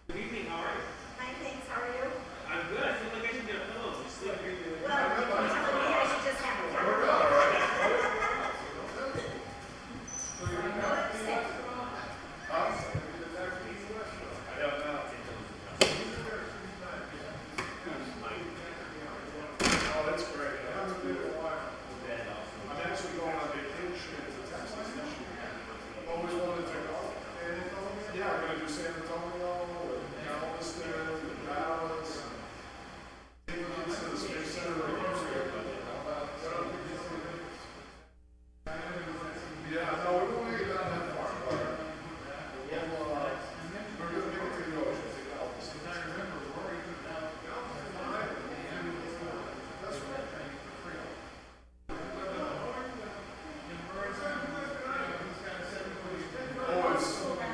Good evening, how are you? Hi, thanks. How are you? I'm good. I feel like I should get a pillow. Just sleep here. Well, you can tell me I should just have a pillow. Oh, that's great. I haven't been in a while. I'm actually going on vacation to Texas this year. I've always wanted to go. And yeah, we're gonna do San Antonio and Galveston and Dallas. Take the kids to the Space Center in Houston. Yeah, no, we don't want to get down that far, but we're gonna make it to the ocean to Galveston. I remember worrying about Galveston. That's right. Oh, it's,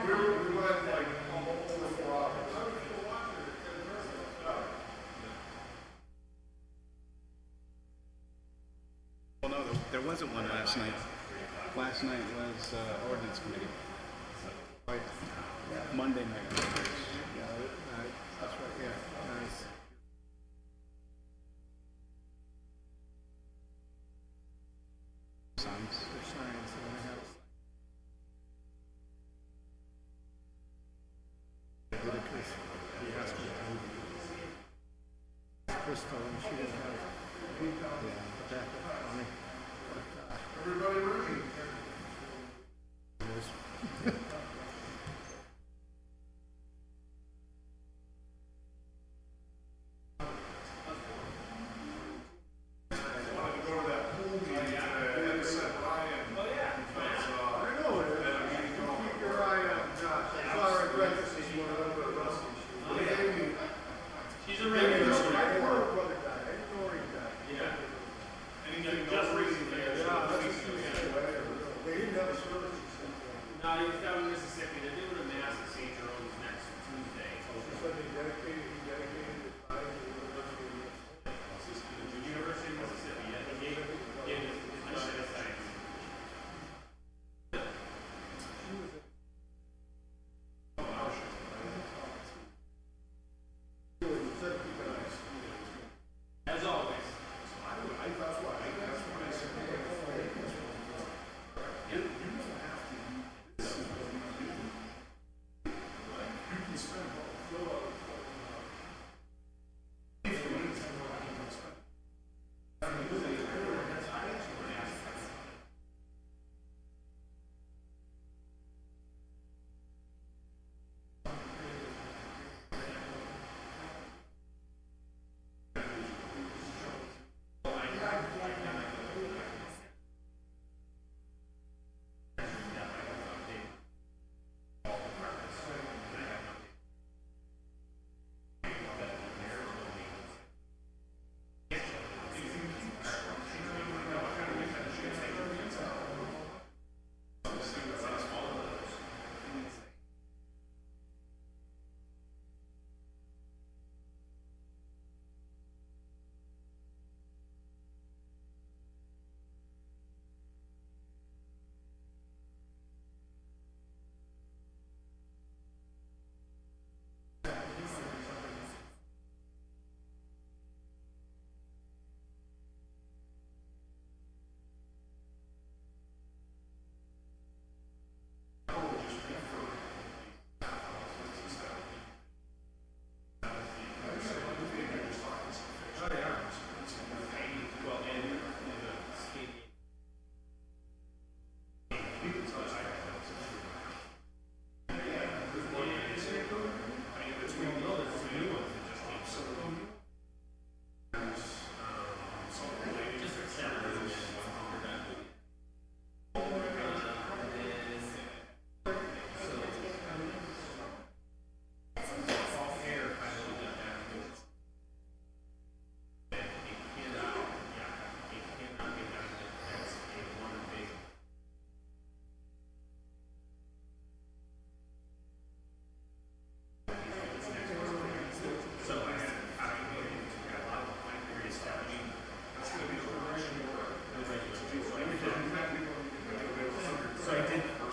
we went like over 4 hours. Well, no, there wasn't one last night. Last night was ordinance committee. Like Monday night. Yeah, that's right. Yeah, nice. Signs. There's signs in the house. I did it because he asked me to. Crystal, and she didn't have the backup on me. Everybody ready? I wanted to go to that pool meeting today. I had to send Ryan. Oh, yeah. I know it is. Keep your eye on Josh. I saw her at breakfast this morning over at Rusty's. They gave me. She's a regular. I know her brother guy. I know her guy. Yeah. Anything Just else? recently. Yeah, that's what she said. They didn't have a service. No, he was down in Mississippi. They're doing a mass at St. Jerome's next Tuesday. He said he dedicated his time to the University of Mississippi. The University of Mississippi. Yeah, he gave his mission of science. As always. That's why I said, you don't have to. You can spend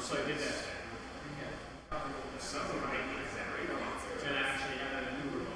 So I did that. And actually, I had a new remote.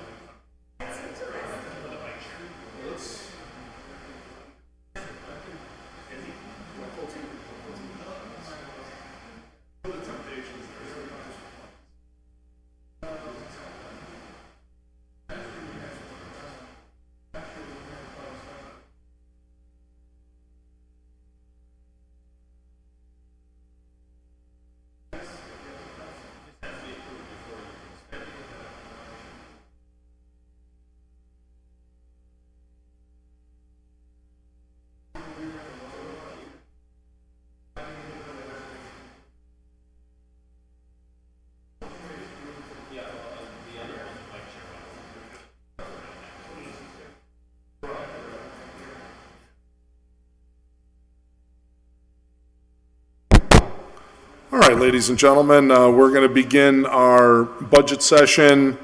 All right, ladies and gentlemen, we're going to begin our budget session.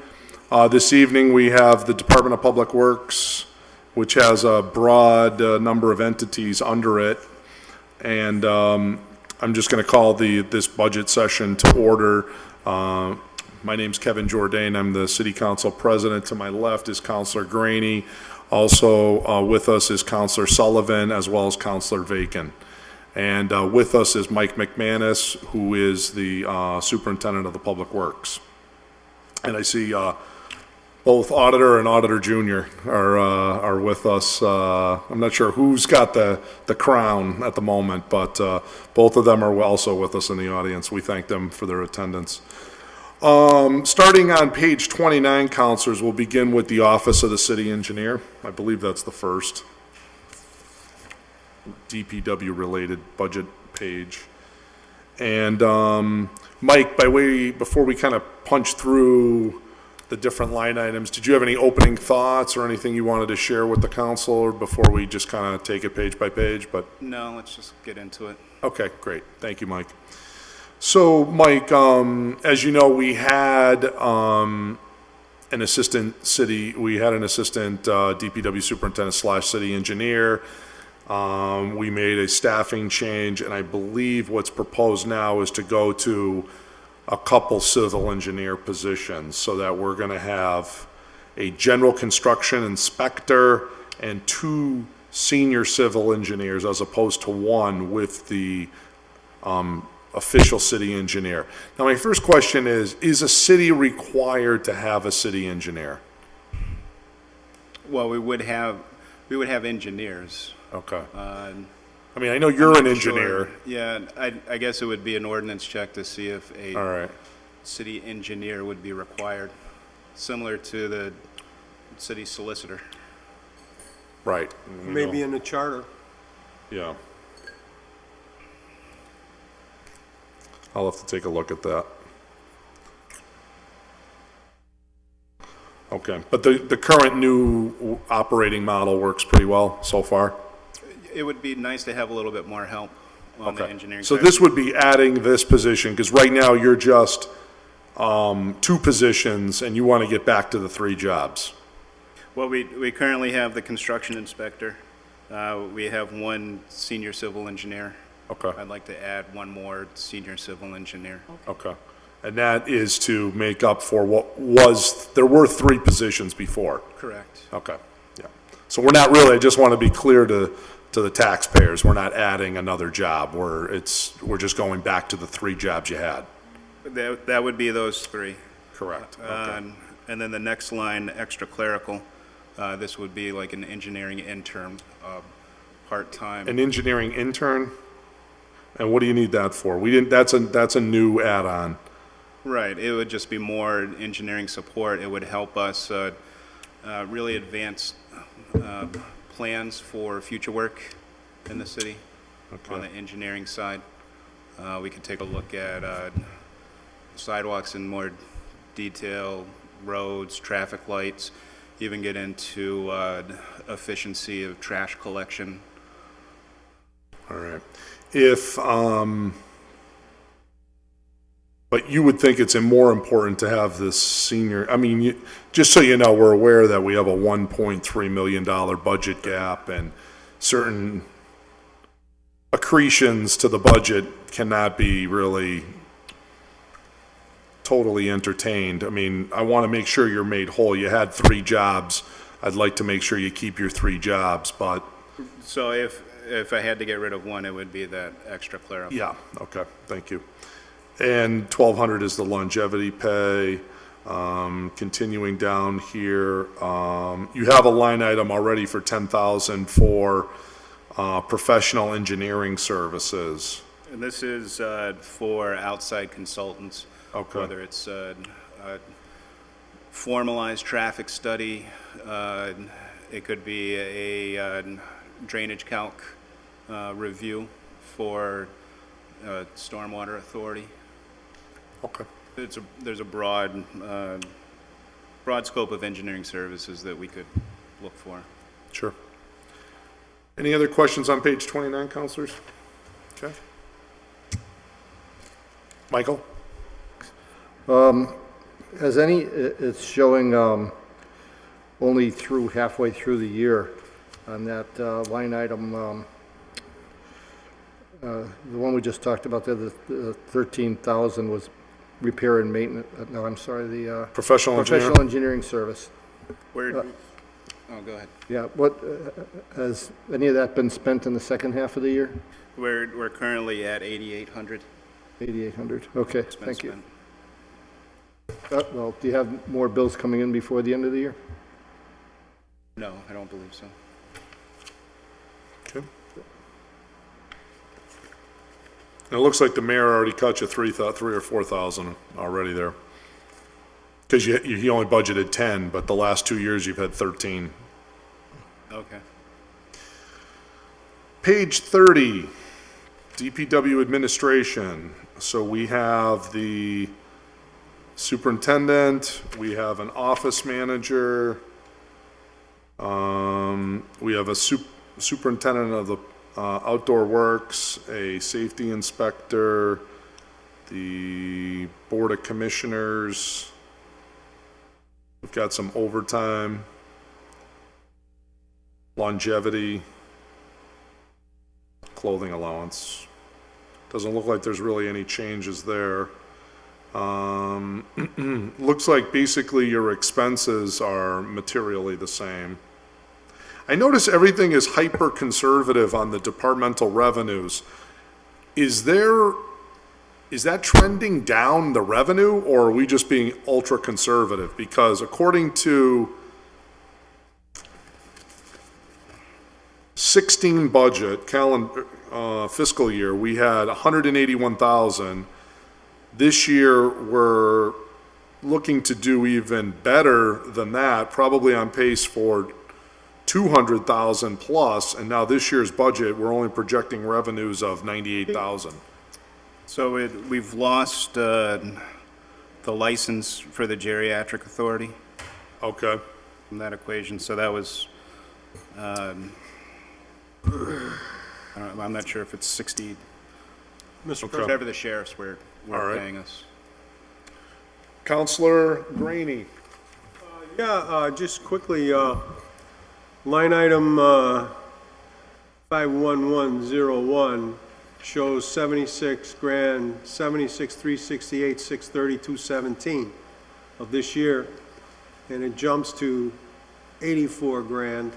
This evening, we have the Department of Public Works, which has a broad number of entities under it. And I'm just going to call this budget session to order. My name's Kevin Jourdain. I'm the City Council President. To my left is Councilor Graney. Also with us is Councilor Sullivan, as well as Councilor Vacan. And with us is Mike McManus, who is the Superintendent of the Public Works. And I see both Auditor and Auditor Junior are with us. I'm not sure who's got the crown at the moment, but both of them are also with us in the audience. We thank them for their attendance. Starting on page 29, councilors, we'll begin with the Office of the City Engineer. I believe that's the first DPW-related budget page. And Mike, before we kind of punch through the different line items, did you have any opening thoughts or anything you wanted to share with the council, or before we just kind of take it page by page? But No, let's just get into it. okay, great. Thank you, Mike. So, Mike, as you know, we had an assistant DPW superintendent / city engineer. We made a staffing change, and I believe what's proposed now is to go to a couple civil engineer positions, so that we're going to have a general construction inspector and 2 senior civil engineers, as opposed to 1 with the official city engineer. Now, my first question is a city required to have a city engineer? Well, we would have engineers. Okay. Uh, I mean, I know you're an I'm not engineer. sure. Yeah, I guess it would be an ordinance check to see if All a right. city engineer would be required, similar to the city solicitor. Right. Maybe in the charter. Yeah. I'll have to take a look at that. Okay, but the current new operating model works pretty well so far? It would be nice to have a little bit more help on the Okay. engineering So side. this would be adding this position, because right now you're just 2 positions, and you want to get back to the 3 jobs. Well, we currently have the construction inspector. We have 1 senior civil engineer. Okay, I'd like to add 1 more senior civil engineer. okay. And that is to make up for there were 3 positions before. Correct. Okay, yeah. So we're not really, I just want to be clear to the taxpayers, we're not adding another job. We're just going back to the 3 jobs you had. That would be those 3. Correct. Okay. And then the next line, extra clerical, this would be like an engineering intern, part-time. An engineering intern? And what do you need that for? That's a new add-on. Right, it would just be more engineering support. It would help us really advance plans for future work in the city on the engineering side. We could take a look at sidewalks in more detail, roads, traffic lights, even get into efficiency of trash collection. All right. But you would think it's more important to have this senior, I mean, just so you know, we're aware that we have a $1.3 million budget gap, and certain accretions to the budget cannot be really totally entertained. I mean, I want to make sure you're made whole. You had 3 jobs. I'd like to make sure you keep your 3 jobs, but So if I had to get rid of one, it would be that extra clerical. yeah, okay, thank you. And 1,200 is the longevity pay. Continuing down here, you have a line item already for 10,000 for professional engineering services. And this is for outside consultants. Okay. Whether it's a formalized traffic study, it could be a drainage calc review for stormwater authority. Okay. There's a broad scope of engineering services that we could look for. Sure. Any other questions on page 29, counselors? Okay. Michael? It's showing only through halfway through the year on that line item, the one we just talked about, the 13,000 was repair and maintenance, no, I'm sorry, the Professional engineer? professional engineering service. Where, oh, go ahead. Yeah, what, has any of that been spent in the second half of the year? We're currently at 8,800. 8,800, okay, It's been thank you. spent. Well, do you have more bills coming in before the end of the year? No, I don't believe so. Okay. And it looks like the mayor already cut you 3 or 4,000 already there. Because he only budgeted 10, but the last 2 years you've had 13. Okay. Page 30, DPW administration. So we have the superintendent, we have an office manager, we have a superintendent of the outdoor works, a safety inspector, the board of commissioners. We've got some overtime, longevity, clothing allowance. Doesn't look like there's really any changes there. Looks like basically your expenses are materially the same. I notice everything is hyper conservative on the departmental revenues. Is that trending down the revenue, or are we just being ultra conservative? Because according to 16 budget calendar fiscal year, we had 181,000. This year, we're looking to do even better than that, probably on pace for 200,000 plus, and now this year's budget, we're only projecting revenues of 98,000. So we've lost the license for the geriatric authority Okay, from that equation, so that was, I'm not sure if it's 60, Okay. whatever the sheriffs were All right. paying us. Counselor Graney. Yeah, just quickly, line item 51101 shows 76 grand, 76,368, 632.17 of this year, and it jumps to 84 grand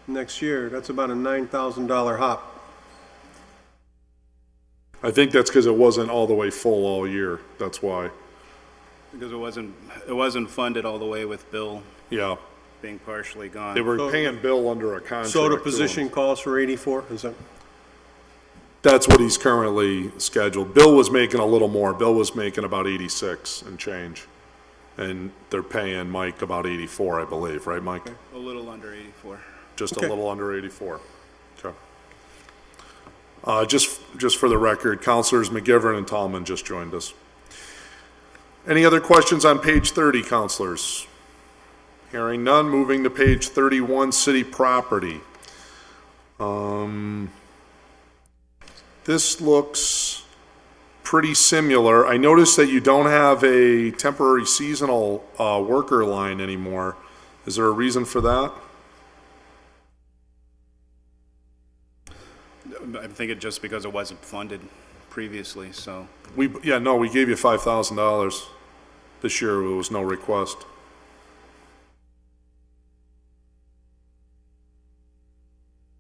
next year. That's about a $9,000 hop. I think that's because it wasn't all the way full all year, that's why. Because it wasn't funded all the way with Bill Yeah, being partially gone. they were So- paying Bill under a contract. So the to him. position calls for 84, is that? That's what he's currently scheduled. Bill was making a little more. Bill was making about 86 and change. And they're paying Mike about 84, I believe, right, Mike? A little under 84. Just a Okay. little under 84. Okay. Just for the record, Counselors McGivern and Tallman just joined us. Any other questions on page 30, counselors? Hearing none, moving to page 31, city property. This looks pretty similar. I noticed that you don't have a temporary seasonal worker line anymore. Is there a reason for that? I'm thinking just because it wasn't funded previously, so. We gave you $5,000 this year. There was no request.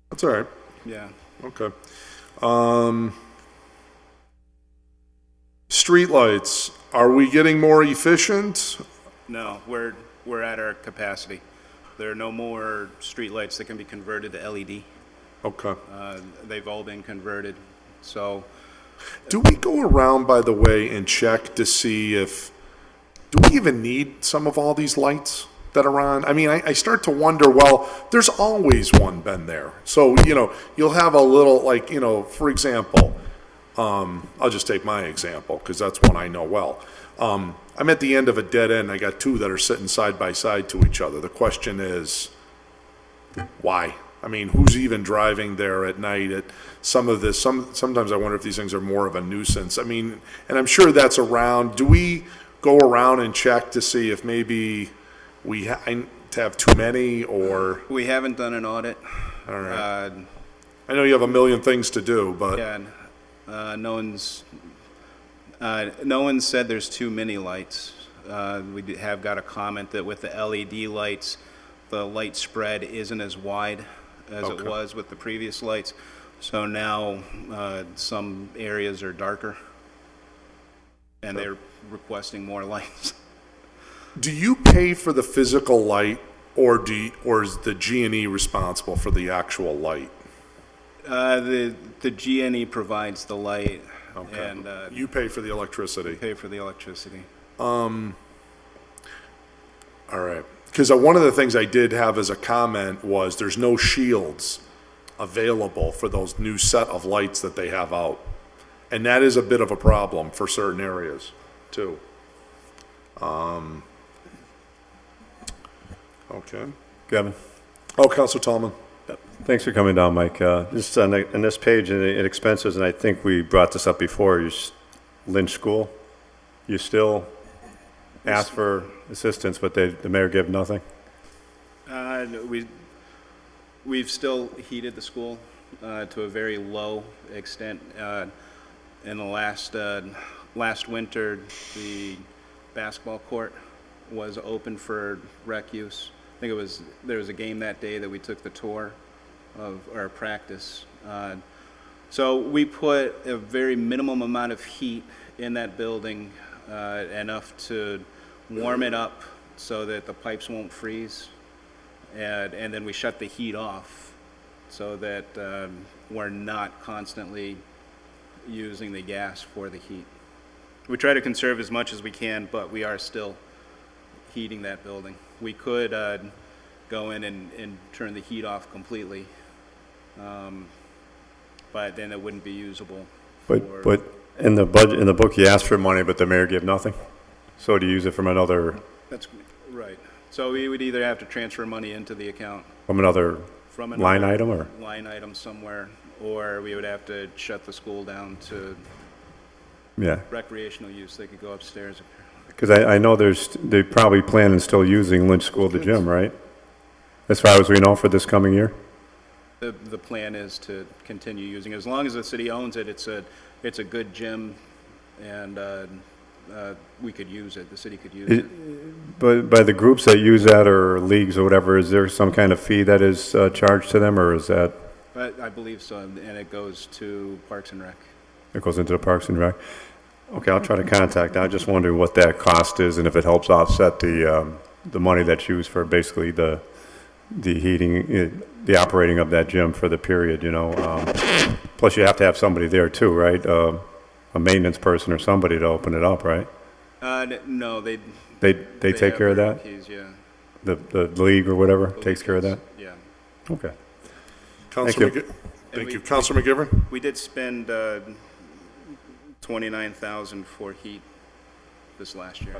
That's all right. Yeah. Okay. Streetlights, are we getting more efficient? No, we're at our capacity. There are no more streetlights that can be converted to LED. Okay. They've all been converted, so. Do we go around, by the way, and check to see do we even need some of all these lights that are on? I mean, I start to wonder, well, there's always one been there. So, you'll have a little, like, for example, I'll just take my example because that's one I know well. I'm at the end of a dead end. I got two that are sitting side by side to each other. The question is, why? I mean, who's even driving there at night? Sometimes I wonder if these things are more of a nuisance. I mean, and I'm sure that's around. Do we go around and check to see if maybe we have too many, or? We haven't done an audit. All right. I know you have a million things to do, but. Yeah, no one said there's too many lights. We have got a comment that with the LED lights, the light spread isn't as wide as it was with the previous lights. So now some areas are darker, and they're requesting more lights. Do you pay for the physical light, or is the G&E responsible for the actual light? The G&E provides the light, and You pay for the electricity. pay for the electricity. All right. Because one of the things I did have as a comment was there's no shields available for those new set of lights that they have out. And that is a bit of a problem for certain areas, too. Okay. Kevin, Oh, Counselor Tallman. thanks for coming down, Mike. Just on this page in expenses, and I think we brought this up before, Lynch School, you still ask for assistance, but the mayor gave nothing? We've still heated the school to a very low extent. In the last winter, the basketball court was open for rec use. I think there was a game that day that we took the tour of our practice. So we put a very minimum amount of heat in that building, enough to warm it up so that the pipes won't freeze. And then we shut the heat off so that we're not constantly using the gas for the heat. We try to conserve as much as we can, but we are still heating that building. We could go in and turn the heat off completely, but then it wouldn't be usable. But in the budget, in the book, you asked for money, but the mayor gave nothing? So do you use it from another Right. So we would either have to transfer money into the account from another from line another item, or? line item somewhere, or we would have to shut the school down to Yeah, recreational use. They could go upstairs. because I know they probably plan on still using Lynch School, the gym, right? As far as we know for this coming year? The plan is to continue using it. As long as the city owns it, it's a good gym, and we could use it, the city could use it. But by the groups that use that, or leagues or whatever, is there some kind of fee that is charged to them, or is that, But I believe so, and it goes to Parks and Rec. it goes into the Parks and Rec? Okay, I'll try to contact them. I just wonder what that cost is, and if it helps offset the money that's used for basically the heating, the operating of that gym for the period, Plus you have to have somebody there too, right? A maintenance person or somebody to open it up, right? No, they They take have care of their that? keys, yeah. The league or whatever takes care of that? Yeah. Okay. Counselor you. Thank you. Counselor McGivern? We did spend $29,000 for heat this last year.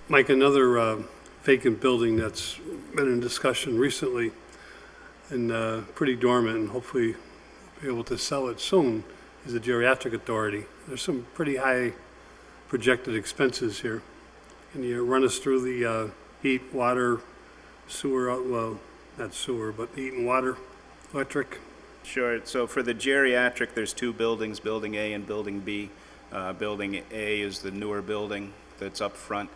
Mike, another vacant building that's been in discussion recently and pretty dormant, and hopefully be able to sell it soon, is the Geriatric Authority. There's some pretty high projected expenses here. Can you run us through the heat, water, sewer, well, not sewer, but heat and water electric? Sure. So for the geriatric, there's two buildings, Building A and Building B. Building A is the newer building that's up front.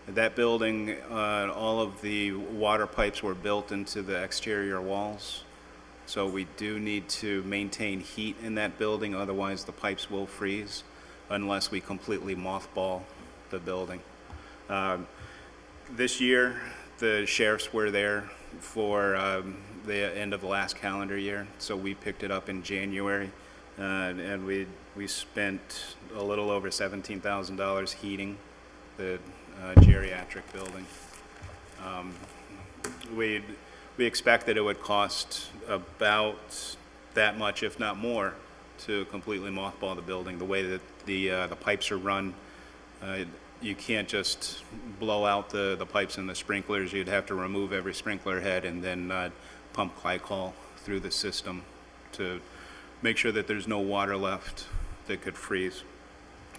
That building, all of the water pipes were built into the exterior walls. So we do need to maintain heat in that building, otherwise the pipes will freeze unless we completely mothball the building. This year, the sheriffs were there for the end of the last calendar year, so we picked it up in January, and we spent a little over $17,000 heating the geriatric building. We expected it would cost about that much, if not more, to completely mothball the building. The way that the pipes are run, you can't just blow out the pipes and the sprinklers. You'd have to remove every sprinkler head and then pump glycol through the system to make sure that there's no water left that could freeze.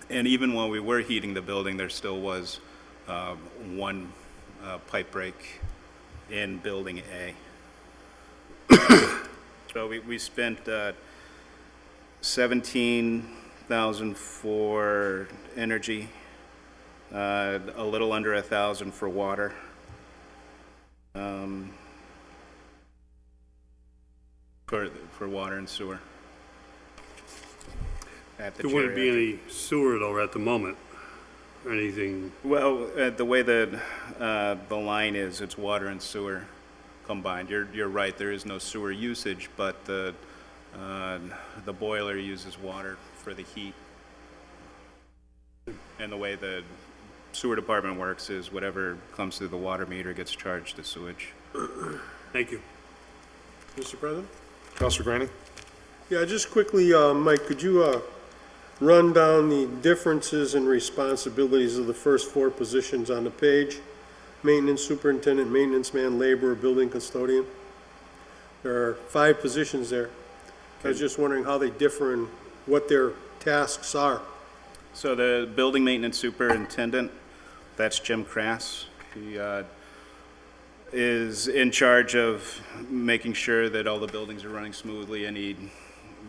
And even while we were heating the building, there still was one pipe break in Building A. So we spent $17,000 for energy, a little under $1,000 for water. For water and sewer. At the There wouldn't be geriatric. any sewer though at the moment, or anything? Well, the way the line is, it's water and sewer combined. You're right, there is no sewer usage, but the boiler uses water for the heat. And the way the sewer department works is whatever comes through the water meter gets charged to sewage. Thank you. Mr. President? Counselor Granny? Yeah, just quickly, Mike, could you run down the differences and responsibilities of the first four positions on the page? Maintenance superintendent, maintenance man, laborer, building custodian. There are 5 positions there. I was just wondering how they differ and what their tasks are. So the building maintenance superintendent, that's Jim Crass. He is in charge of making sure that all the buildings are running smoothly. Any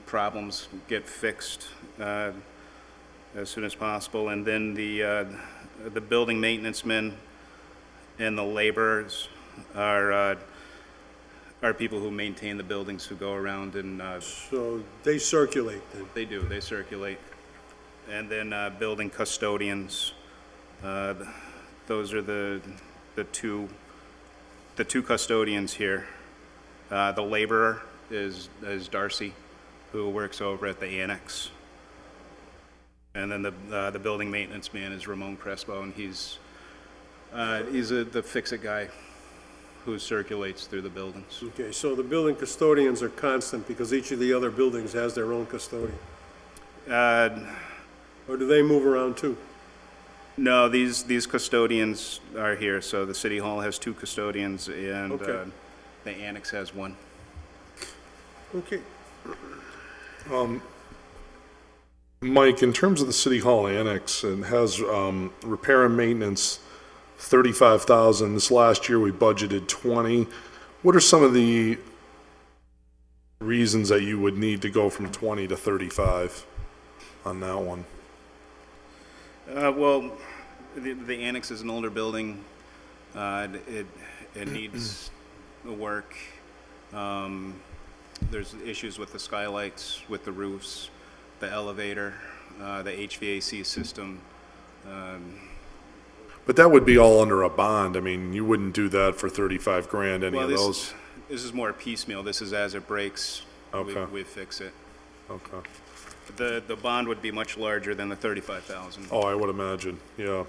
problems get fixed as soon as possible. And then the building maintenance men and the laborers are people who maintain the buildings, who go around and So they circulate then. they circulate. And then building custodians, those are the two custodians here. The laborer is Darcy, who works over at the annex. And then the building maintenance man is Ramon Crespo, and he's the fix-it guy who circulates through the buildings. Okay, so the building custodians are constant because each of the other buildings has their own custodian? Or do they move around too? No, these custodians are here. So the city hall has 2 custodians, and Okay. the annex has 1. Okay. Mike, in terms of the City Hall Annex, it has repair and maintenance, $35,000. This last year, we budgeted 20. What are some of the reasons that you would need to go from 20 to 35 on that one? Well, the annex is an older building. It needs work. There's issues with the skylights, with the roofs, the elevator, the HVAC system. But that would be all under a bond. I mean, you wouldn't do that for 35 grand, any Well, of those? this is more piecemeal. This is as it breaks, Okay. we fix it. Okay. The bond would be much larger than the 35,000. Oh, I would imagine, yeah.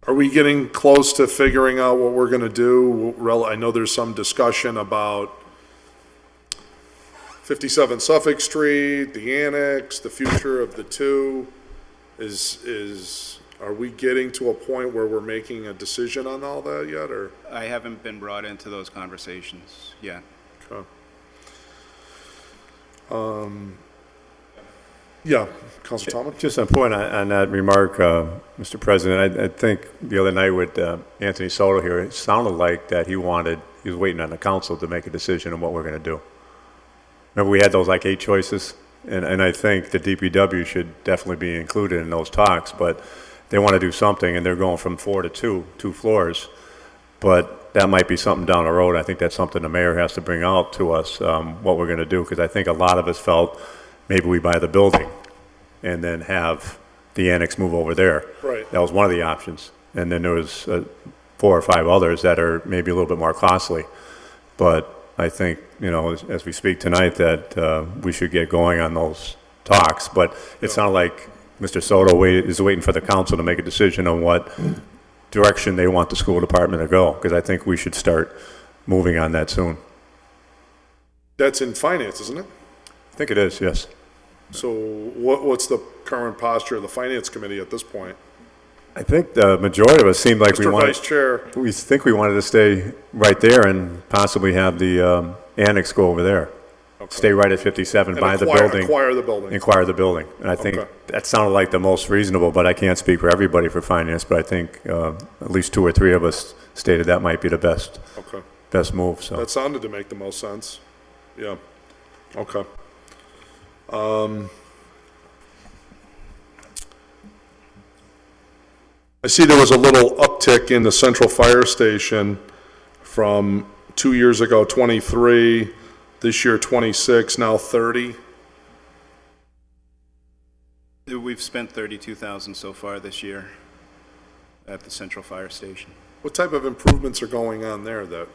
Are we getting close to figuring out what we're gonna do? I know there's some discussion about 57 Suffolk Street, the annex, the future of the 2. Are we getting to a point where we're making a decision on all that yet, or? I haven't been brought into those conversations yet. Okay. Yeah, Councilor Tomlin? Just a point on that remark, Mr. President. I think the other night with Anthony Soto here, it sounded like that he he was waiting on the council to make a decision on what we're gonna do. Remember, we had those like 8 choices, and I think the DPW should definitely be included in those talks, but they wanna do something, and they're going from 4 to 2 floors. But that might be something down the road. I think that's something the mayor has to bring out to us, what we're gonna do, because I think a lot of us felt maybe we buy the building and then have the annex move over there. Right. That was one of the options. And then there was 4 or 5 others that are maybe a little bit more costly. But I think, you know, as we speak tonight, that we should get going on those talks. But it sounded like Mr. Soto is waiting for the council to make a decision on what direction they want the school department to go, because I think we should start moving on that soon. That's in finance, isn't it? I think it is, yes. So what's the current posture of the finance committee at this point? I think the majority of us seemed like we Mr. wanted, Vice Chair, we think we wanted to stay right there and possibly have the annex go over there. Stay right at 57, and buy the acquire building. the building. Inquire the building. And I think Okay. that sounded like the most reasonable, but I can't speak for everybody for finance, but I think at least 2 or 3 of us stated that might be the best move, so. That sounded to make the most sense. Yeah. Okay. I see there was a little uptick in the central fire station from 2 years ago, 23, this year 26, now 30. We've spent $32,000 so far this year at the central fire station. What type of improvements are going on there that,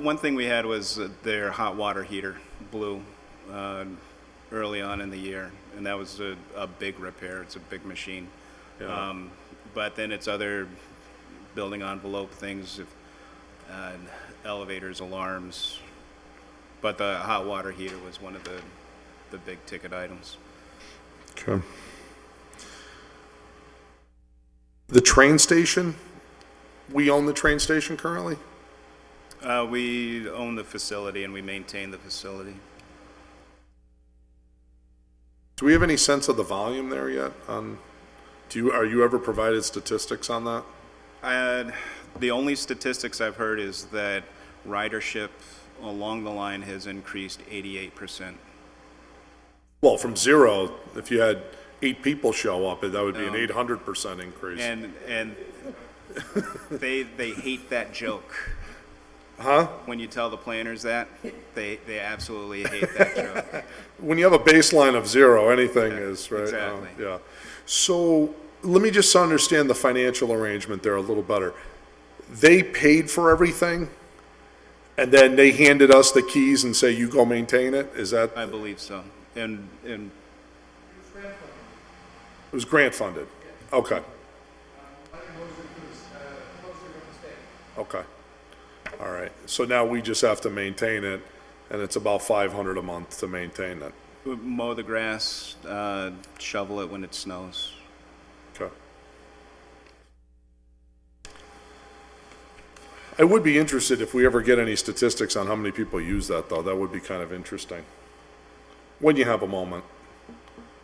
One thing we had was their hot water heater blew early on in the year, and that was a big repair. It's a big machine. Yeah. But then it's other building envelope things, elevators, alarms. But the hot water heater was one of the big ticket items. okay. The train station, we own the train station currently? We own the facility and we maintain the facility. Do we have any sense of the volume there yet? Are you ever provided statistics on that? The only statistics I've heard is that ridership along the line has increased 88%. Well, from 0, if you had 8 people show up, that would be an 800% increase. And they hate that joke. Huh? When you tell the planners that, they absolutely hate that joke. When you have a baseline of 0, anything is, right? Exactly. Yeah. So let me just understand the financial arrangement there a little better. They paid for everything, and then they handed us the keys and say, you go maintain it? Is that? I believe so. And It was grant funded? Okay. Okay. All right. So now we just have to maintain it, and it's about $500 a month to maintain it. we mow the grass, shovel it when it snows. Okay. I would be interested if we ever get any statistics on how many people use that, though. That would be kind of interesting. When you have a moment,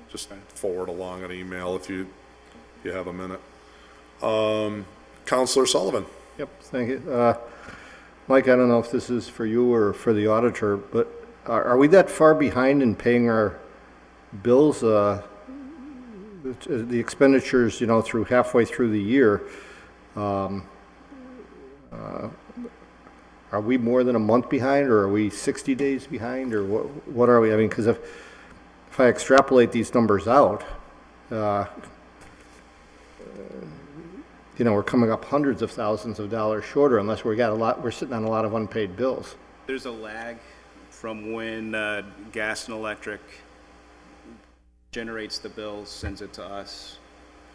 just forward along an email if you have a minute. Counselor Sullivan. Yep, thank you. Mike, I don't know if this is for you or for the auditor, but are we that far behind in paying our bills? The expenditures, through halfway through the year, are we more than a month behind, or are we 60 days behind, or what are we? I mean, because if I extrapolate these numbers out, we're coming up hundreds of thousands of dollars shorter unless we're sitting on a lot of unpaid bills. There's a lag from when gas and electric generates the bill, sends it to us,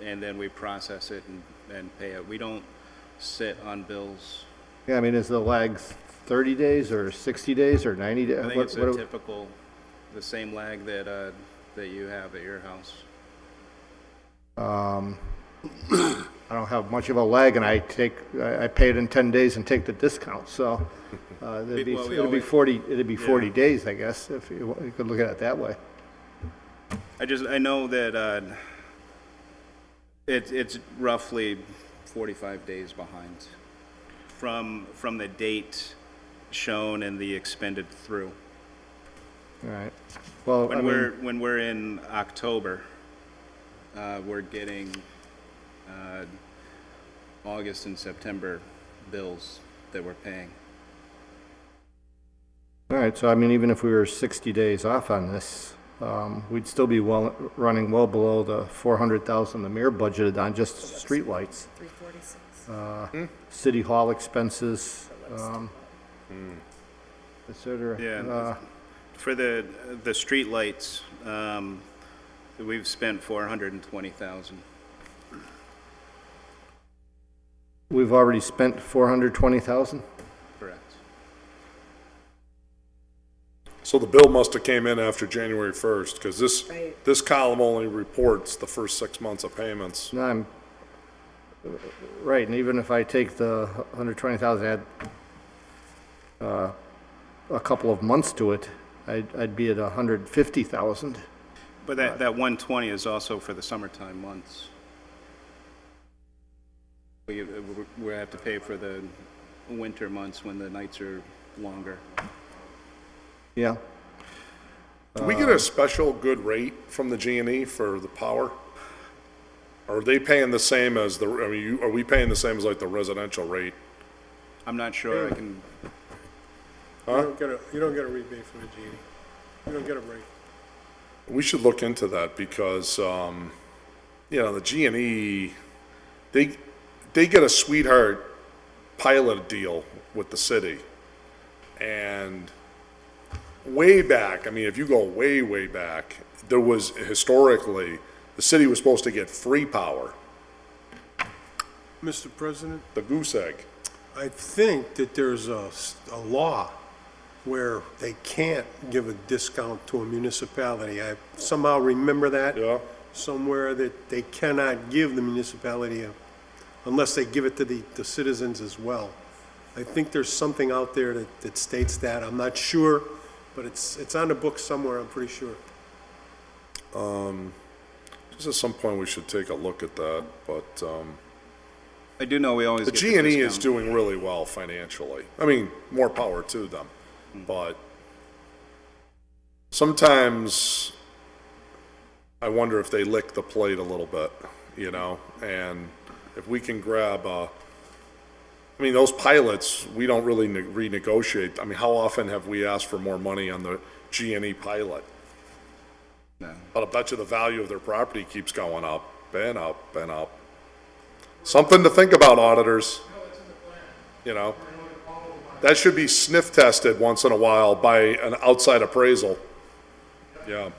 and then we process it and pay it. We don't sit on bills. Yeah, I mean, is the lag 30 days or 60 days or 90 days? I think it's typical, the same lag that you have at your house. I don't have much of a lag, and I pay it in 10 days and take the discount, so it'd be 40 days, I guess, if you could look at it that way. I know that it's roughly 45 days behind from the date shown and the expended through. All right. Well, I mean, When we're in October, we're getting August and September bills that we're paying. all right, so I mean, even if we were 60 days off on this, we'd still be running well below the 400,000 the mayor budgeted on just streetlights. 346. City hall expenses, et cetera. Yeah. For the streetlights, we've spent 420,000. We've already spent 420,000? Correct. So the bill must have came in after January 1st, because Right. this column only reports the first 6 months of payments. No, I'm, right, and even if I take the 120,000, add a couple of months to it, I'd be at 150,000. But that 120 is also for the summertime months. We have to pay for the winter months when the nights are longer. Yeah. Do we get a special good rate from the G&E for the power? Are they paying the same as are we paying the same as like the residential rate? I'm not sure I can, You don't get a rebate from the genie. You don't get a break. We should look into that because, the G&E, they get a sweetheart pilot deal with the city. And way back, I mean, if you go way, way back, there was historically, the city was supposed to get free power, Mr. President, the goose egg. I think that there's a law where they can't give a discount to a municipality. I somehow remember that. Yeah. Somewhere that they cannot give the municipality unless they give it to the citizens as well. I think there's something out there that states that. I'm not sure, but it's on the book somewhere, I'm pretty sure. Just at some point, we should take a look at that, but, I do know we always the get G&E is discount. doing really well financially. I mean, more power to them, but sometimes I wonder if they lick the plate a little bit, and if we can grab those pilots, we don't really renegotiate. I mean, how often have we asked for more money on the G&E pilot? No. But I bet you the value of their property keeps going up and up and up. Something to think about, auditors. That should be sniff tested once in a while by an outside appraisal. Yeah,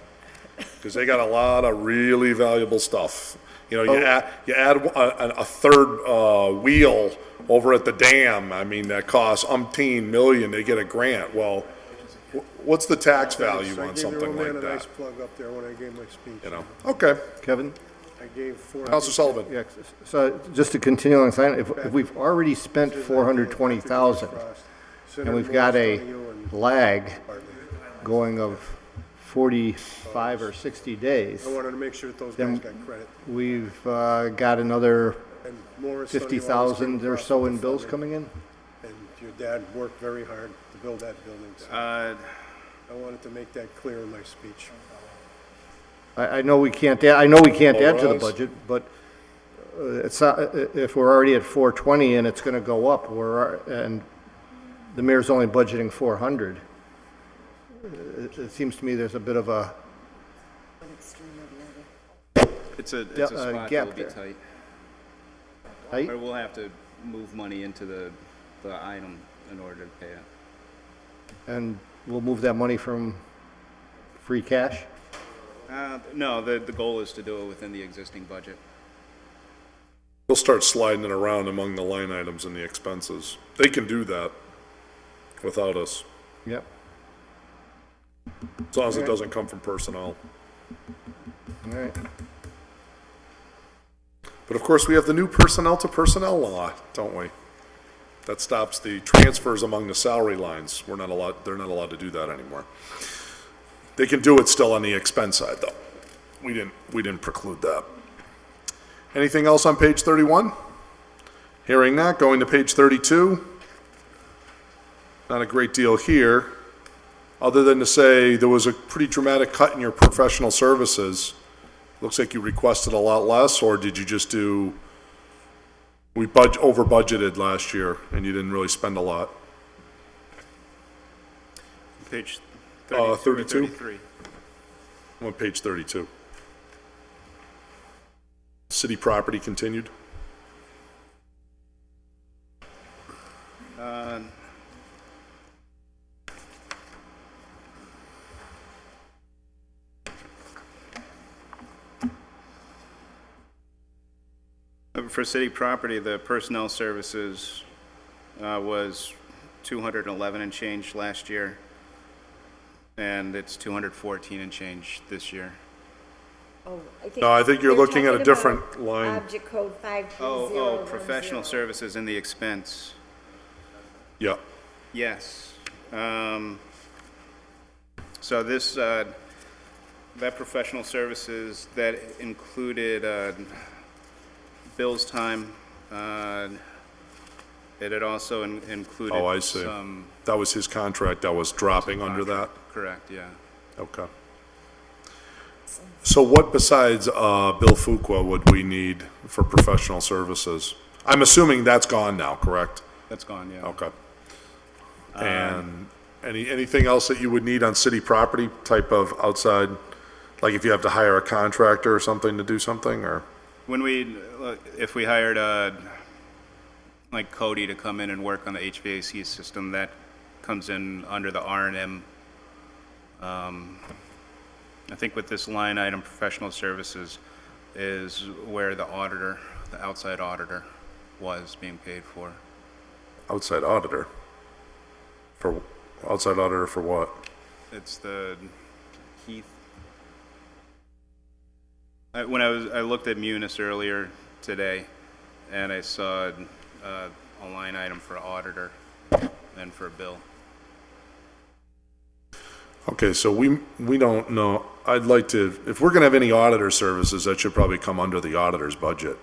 because they got a lot of really valuable stuff. You add a third wheel over at the dam. I mean, that costs umpteen million. They get a grant. Well, what's the tax value on something like I gave the old man a that? nice plug up there when I gave my speech. Okay. Kevin? I gave four. Counselor Sullivan. Yeah, so just to continue on, if we've already spent 420,000, and we've got a lag going of 45 or 60 days, I wanted to make sure that those Then- guys got credit. we've got another And Morris, Sonny, always 50,000 came or across so with in the bills funding. coming in? And your dad worked very hard to build that building, so I wanted to make that clear in my speech. I know we can't add to the Overrides? budget, but it's not, if we're already at 420 and it's gonna go up, and the mayor's only budgeting 400, it seems to me there's a bit of a One extreme or the other. It's a Yeah, spot that'll gap be there. tight. height. Or we'll have to move money into the item in order to pay it. And we'll move that money from free cash? No, the goal is to do it within the existing budget. They'll start sliding it around among the line items and the expenses. They can do that without us, Yep. as long as it doesn't come from personnel. All right. But of course, we have the new personnel to personnel law, don't we? That stops the transfers among the salary lines. They're not allowed to do that anymore. They can do it still on the expense side, though. We didn't preclude that. Anything else on page 31? Hearing that, going to page 32. not a great deal here, other than to say there was a pretty dramatic cut in your professional services. Looks like you requested a lot less, or did you just do, over budgeted last year and you didn't really spend a lot? Page 32 or 32? 33. I'm on page 32. City property continued? For city property, the personnel services was 211 and change last year, and it's 214 and change this year. Oh, No, I think you're looking at a talking different about line. Object code 53010. Oh, professional services in the expense. Yeah. Yes. So this, that professional services, that included Bill's time. It had also included Oh, I see. some. That was his contract that was dropping under that? Correct, yeah. Okay. So what besides Bill Fuqua would we need for professional services? I'm assuming that's gone now, correct? That's gone, yeah. Okay. And anything else that you would need on city property type of outside, like if you have to hire a contractor or something to do something, or? When if we hired, like Cody to come in and work on the HVAC system, that comes in under the R&M. I think with this line item, professional services is where the auditor, the outside auditor, was being paid for. Outside auditor? Outside auditor for what? It's the Heath. When I looked at Munis earlier today, and I saw a line item for auditor and for bill. Okay, so we don't know. I'd like to, if we're gonna have any auditor services, that should probably come under the auditor's budget.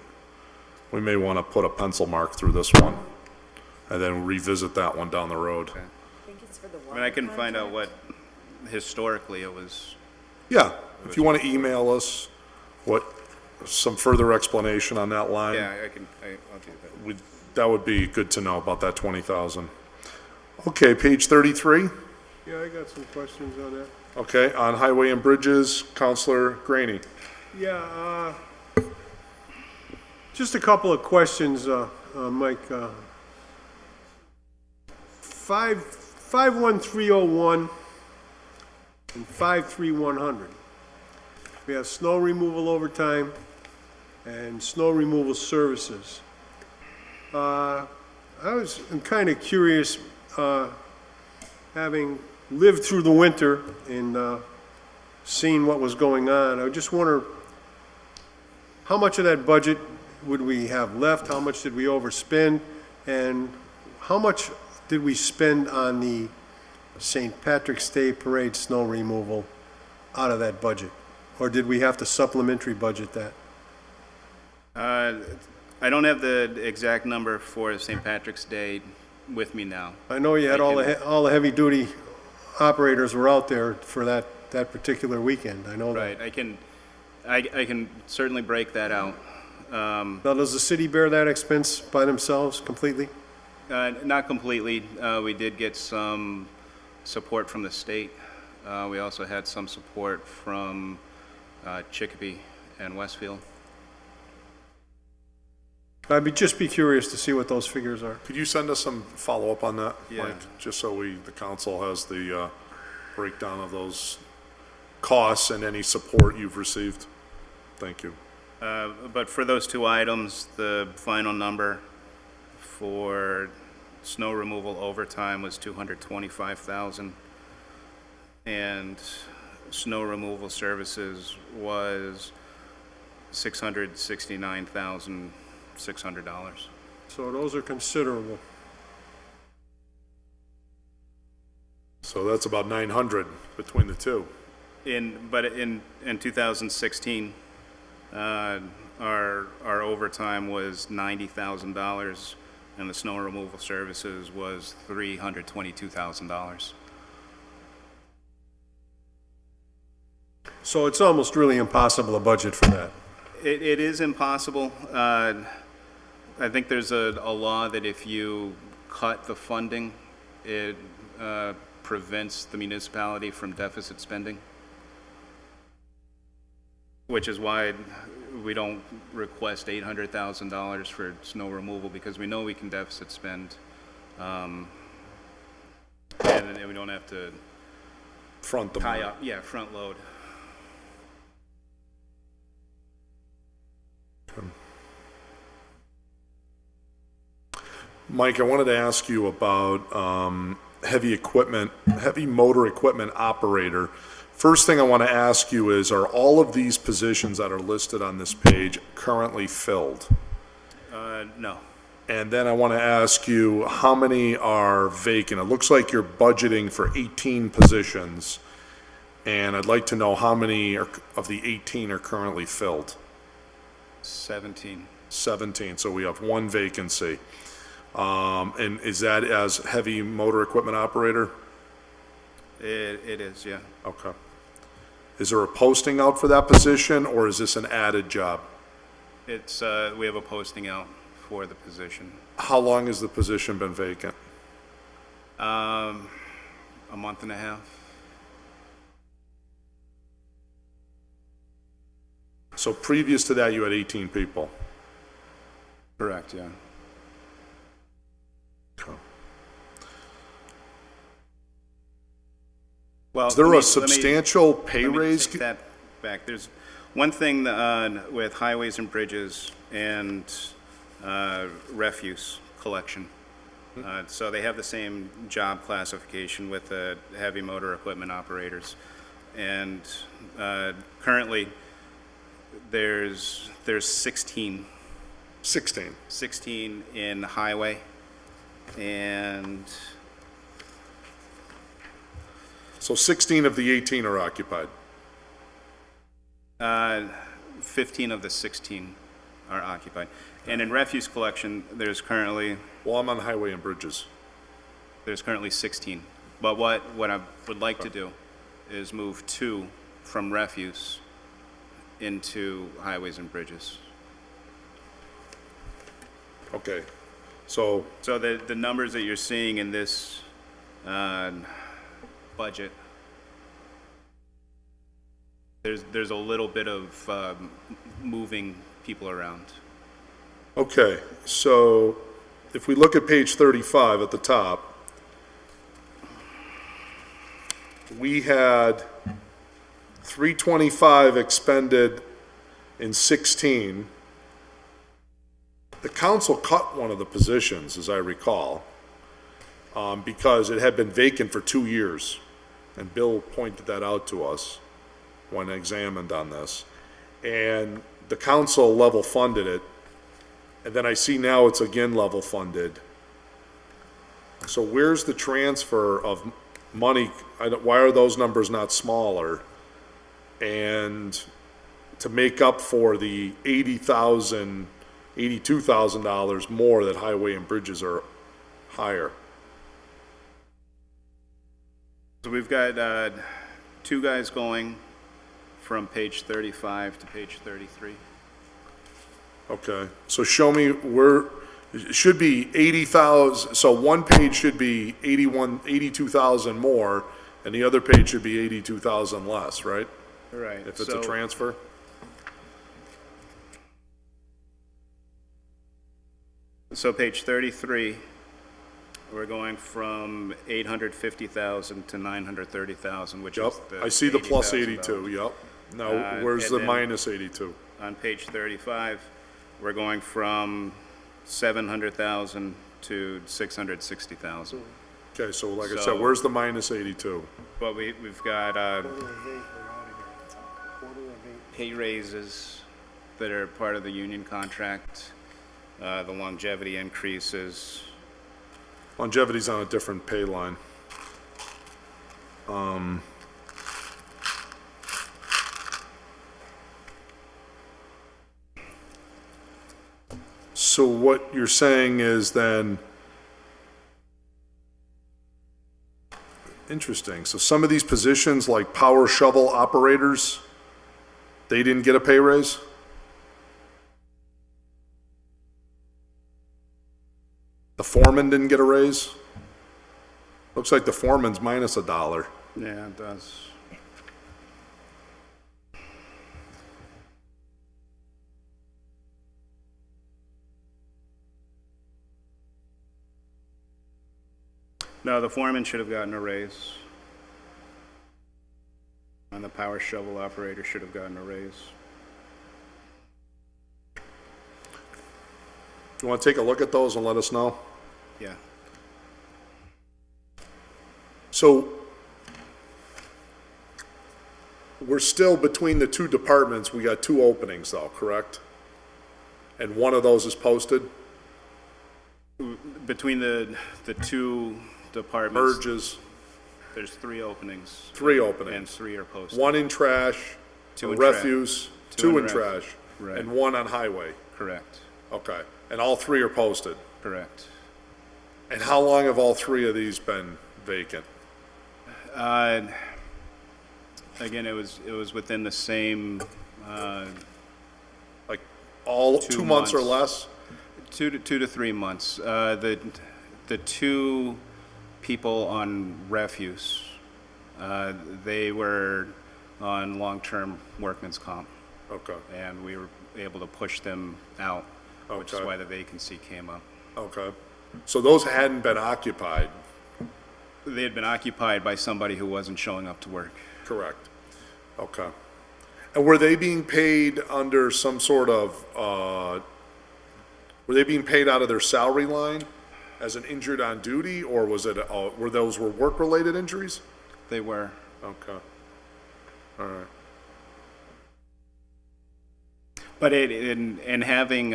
We may wanna put a pencil mark through this one, and then revisit that one down the road. Okay. I think it's for the I mean, I can find out what historically it was. Yeah, if you wanna email us some further explanation on that line. Yeah, I'll do that. That would be good to know about that 20,000. Okay, page 33. Yeah, I got some questions on that. Okay, on highway and bridges, Counselor Graney. Yeah, just a couple of questions, Mike. 51301 and 53100. We have snow removal overtime and snow removal services. I'm kind of curious, having lived through the winter and seen what was going on, I just wonder, how much of that budget would we have left? How much did we overspend? And how much did we spend on the St. Patrick's Day Parade snow removal out of that budget? Or did we have to supplementary budget that? I don't have the exact number for St. Patrick's Day with me now. I know you had all the heavy-duty operators were out there for that particular weekend, I know that. Right, I can certainly break that out. Now, does the city bear that expense by themselves completely? Not completely. We did get some support from the state. We also had some support from Chicopee and Westfield. I'd just be curious to see what those figures are. Could you send us some follow-up on that, Yeah. Mike? Just so the council has the breakdown of those costs and any support you've received. Thank you. But for those two items, the final number for snow removal overtime was $225,000, and snow removal services was $669,600. So those are considerable. So that's about 900 between the two. But in 2016, our overtime was $90,000, and the snow removal services was $322,000. So it's almost really impossible to budget for that. It is impossible. I think there's a law that if you cut the funding, it prevents the municipality from deficit spending, which is why we don't request $800,000 for snow removal, because we know we can deficit spend, and we don't have to Front the tie money. up, yeah, front load. Mike, I wanted to ask you about heavy motor equipment operator. First thing I want to ask you is, are all of these positions that are listed on this page currently filled? No. And then I want to ask you, how many are vacant? It looks like you're budgeting for 18 positions, and I'd like to know how many of the 18 are currently filled. 17. 17, so we have one vacancy. And is that as heavy motor equipment operator? It is, yeah. Okay. Is there a posting out for that position, or is this an added job? It's, we have a posting out for the position. How long has the position been vacant? A month and a half. So previous to that, you had 18 people. Correct, yeah. Okay. Well, Is there let me- a substantial pay let me raise? take that back. There's one thing with highways and bridges and refuse collection. So they have the same job classification with the heavy motor equipment operators. And currently, there's 16 16. in highway, and So 16 of the 18 are occupied. 15 of the 16 are occupied. And in refuse collection, there's currently Well, I'm on highway and bridges. 16. But what I would like to do is move 2 from refuse into highways and bridges. Okay, so, So the numbers that you're seeing in this budget, there's a little bit of moving people around. okay, so if we look at page 35 at the top, we had 325 expended in 16. The council cut one of the positions, as I recall, because it had been vacant for 2 years. And Bill pointed that out to us when examined on this. And the council level funded it. And then I see now it's again level funded. So where's the transfer of money? Why are those numbers not smaller? And to make up for the $82,000 more that highway and bridges are higher. So we've got 2 guys going from page 35 to page 33. Okay, so show me where, it should be 80,000, so one page should be 82,000 more, and the other page should be 82,000 less, right? Right. If it's a transfer? So page 33, we're going from 850,000 to 930,000, which Yep, is the I see the plus $80,000. 82, yep. Now, where's and the then- minus 82? On page 35, we're going from 700,000 to 660,000. Okay, so like I So- said, where's the minus 82? But we've got pay raises that are part of the union contract, the longevity increases. Longevity's on a different pay line. So what you're saying is then, interesting, so some of these positions, like power shovel operators, they didn't get a pay raise? The foreman didn't get a raise? Looks like the foreman's minus $1. Yeah, it does. No, the foreman should have gotten a raise. And the power shovel operator should have gotten a raise. You want to take a look at those and let us know? Yeah. So we're still between the two departments, we got 2 openings though, correct? And one of those is posted, Between the two departments, merges, there's 3 openings. 3 And openings. 3 are posted. 1 in trash, 2 or in trash. refuse, 2 2 in in trash, Right. and 1 on highway. Correct, Okay, and all 3 are posted. correct. And how long have all 3 of these been vacant? Again, it was within the same, Like all 2 2 months or months. less? 2 to 3 months. The 2 people on refuse, they were on long-term workman's comp, Okay, and we were able to push them out, which is Okay. why the vacancy came up. okay. So those hadn't been occupied, They had been occupied by somebody who wasn't showing up to work. correct? Okay. And were they being paid under some sort of, were they being paid out of their salary line as an injured on duty, or was it, were those work-related injuries? They were. Okay. All right. But in having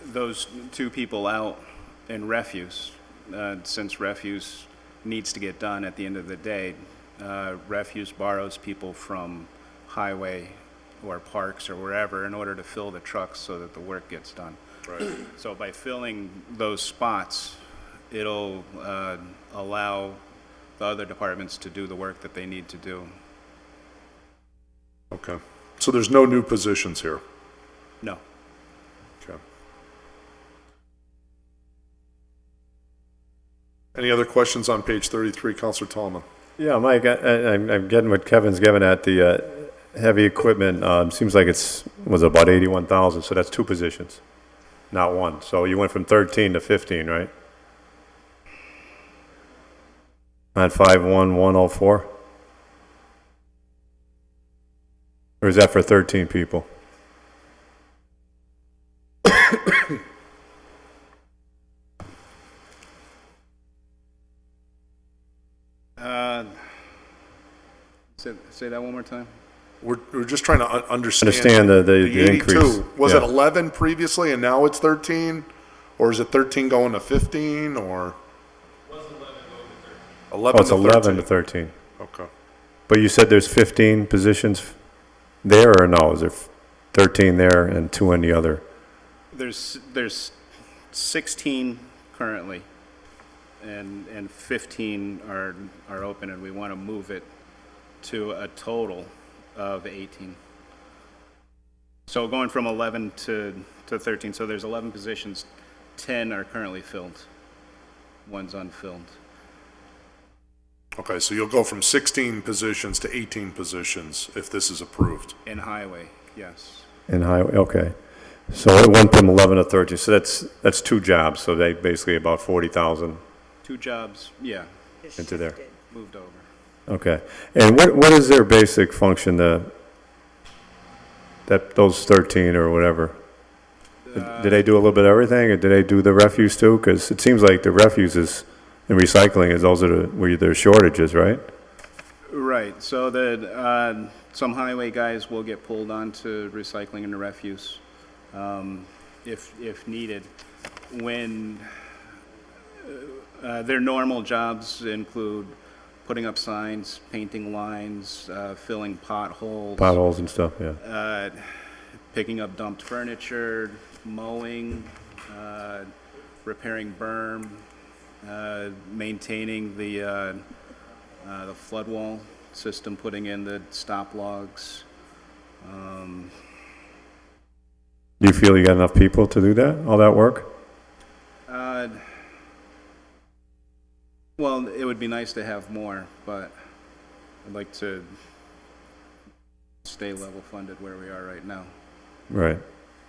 those 2 people out in refuse, since refuse needs to get done at the end of the day, refuse borrows people from highway or parks or wherever in order to fill the trucks so that the work gets done. Right. So by filling those spots, it'll allow the other departments to do the work that they need to do. Okay. So there's no new positions here? No. Okay. Any other questions on page 33, Counselor Tallman? Yeah, Mike, I'm getting what Kevin's giving at the heavy equipment. Seems like was about 81,000, so that's 2 positions, not 1. So you went from 13 to 15, right? On 51104? Or is that for 13 people? Say that one more time. We're just trying to understand. Understand the 82. increase, Was it yeah. 11 previously and now it's 13? Or is it 13 going to 15 or? Was 11 going to 13? 11 Oh, it's to 11 to 13. 13. Okay. But you said there's 15 positions there, or no? Is there 13 there and 2 in the other? There's 16 currently, and 15 are open, and we want to move it to a total of 18. So going from 11 to 13, so there's 11 positions, 10 are currently filled, 1's unfilled. Okay, so you'll go from 16 positions to 18 positions if this is approved. In highway, yes. In highway, okay. So it went from 11 to 13, so that's 2 jobs, so they basically about 40,000 2 jobs, yeah, Just into there. shifted. moved over. Okay. And what is their basic function, those 13 or whatever? Did they do a little bit of everything, or did they do the refuse too? Because it seems like the refuse is, and recycling is, those are where there's shortages, right? Right, so some highway guys will get pulled onto recycling and the refuse, if needed. When their normal jobs include putting up signs, painting lines, filling potholes. Potholes and stuff, yeah. picking up dumped furniture, mowing, repairing berm, maintaining the flood wall system, putting in the stop logs. Do you feel you got enough people to do that, all that work? Well, it would be nice to have more, but I'd like to stay level funded where we are right now. Right.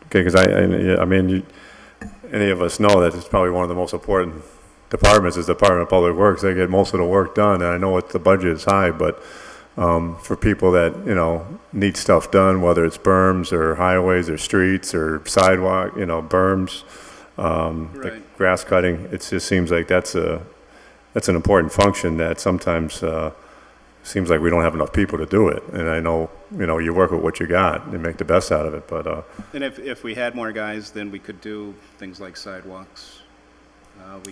Okay, because I mean, any of us know that it's probably one of the most important departments is the Department of Public Works. They get most of the work done, and I know the budget is high, but for people that, need stuff done, whether it's berms or highways or streets or sidewalk, berms, Right. like grass cutting, it just seems like that's an important function that sometimes seems like we don't have enough people to do it. And I know, you work with what you got and make the best out of it, but And if we had more guys, then we could do things like sidewalks. We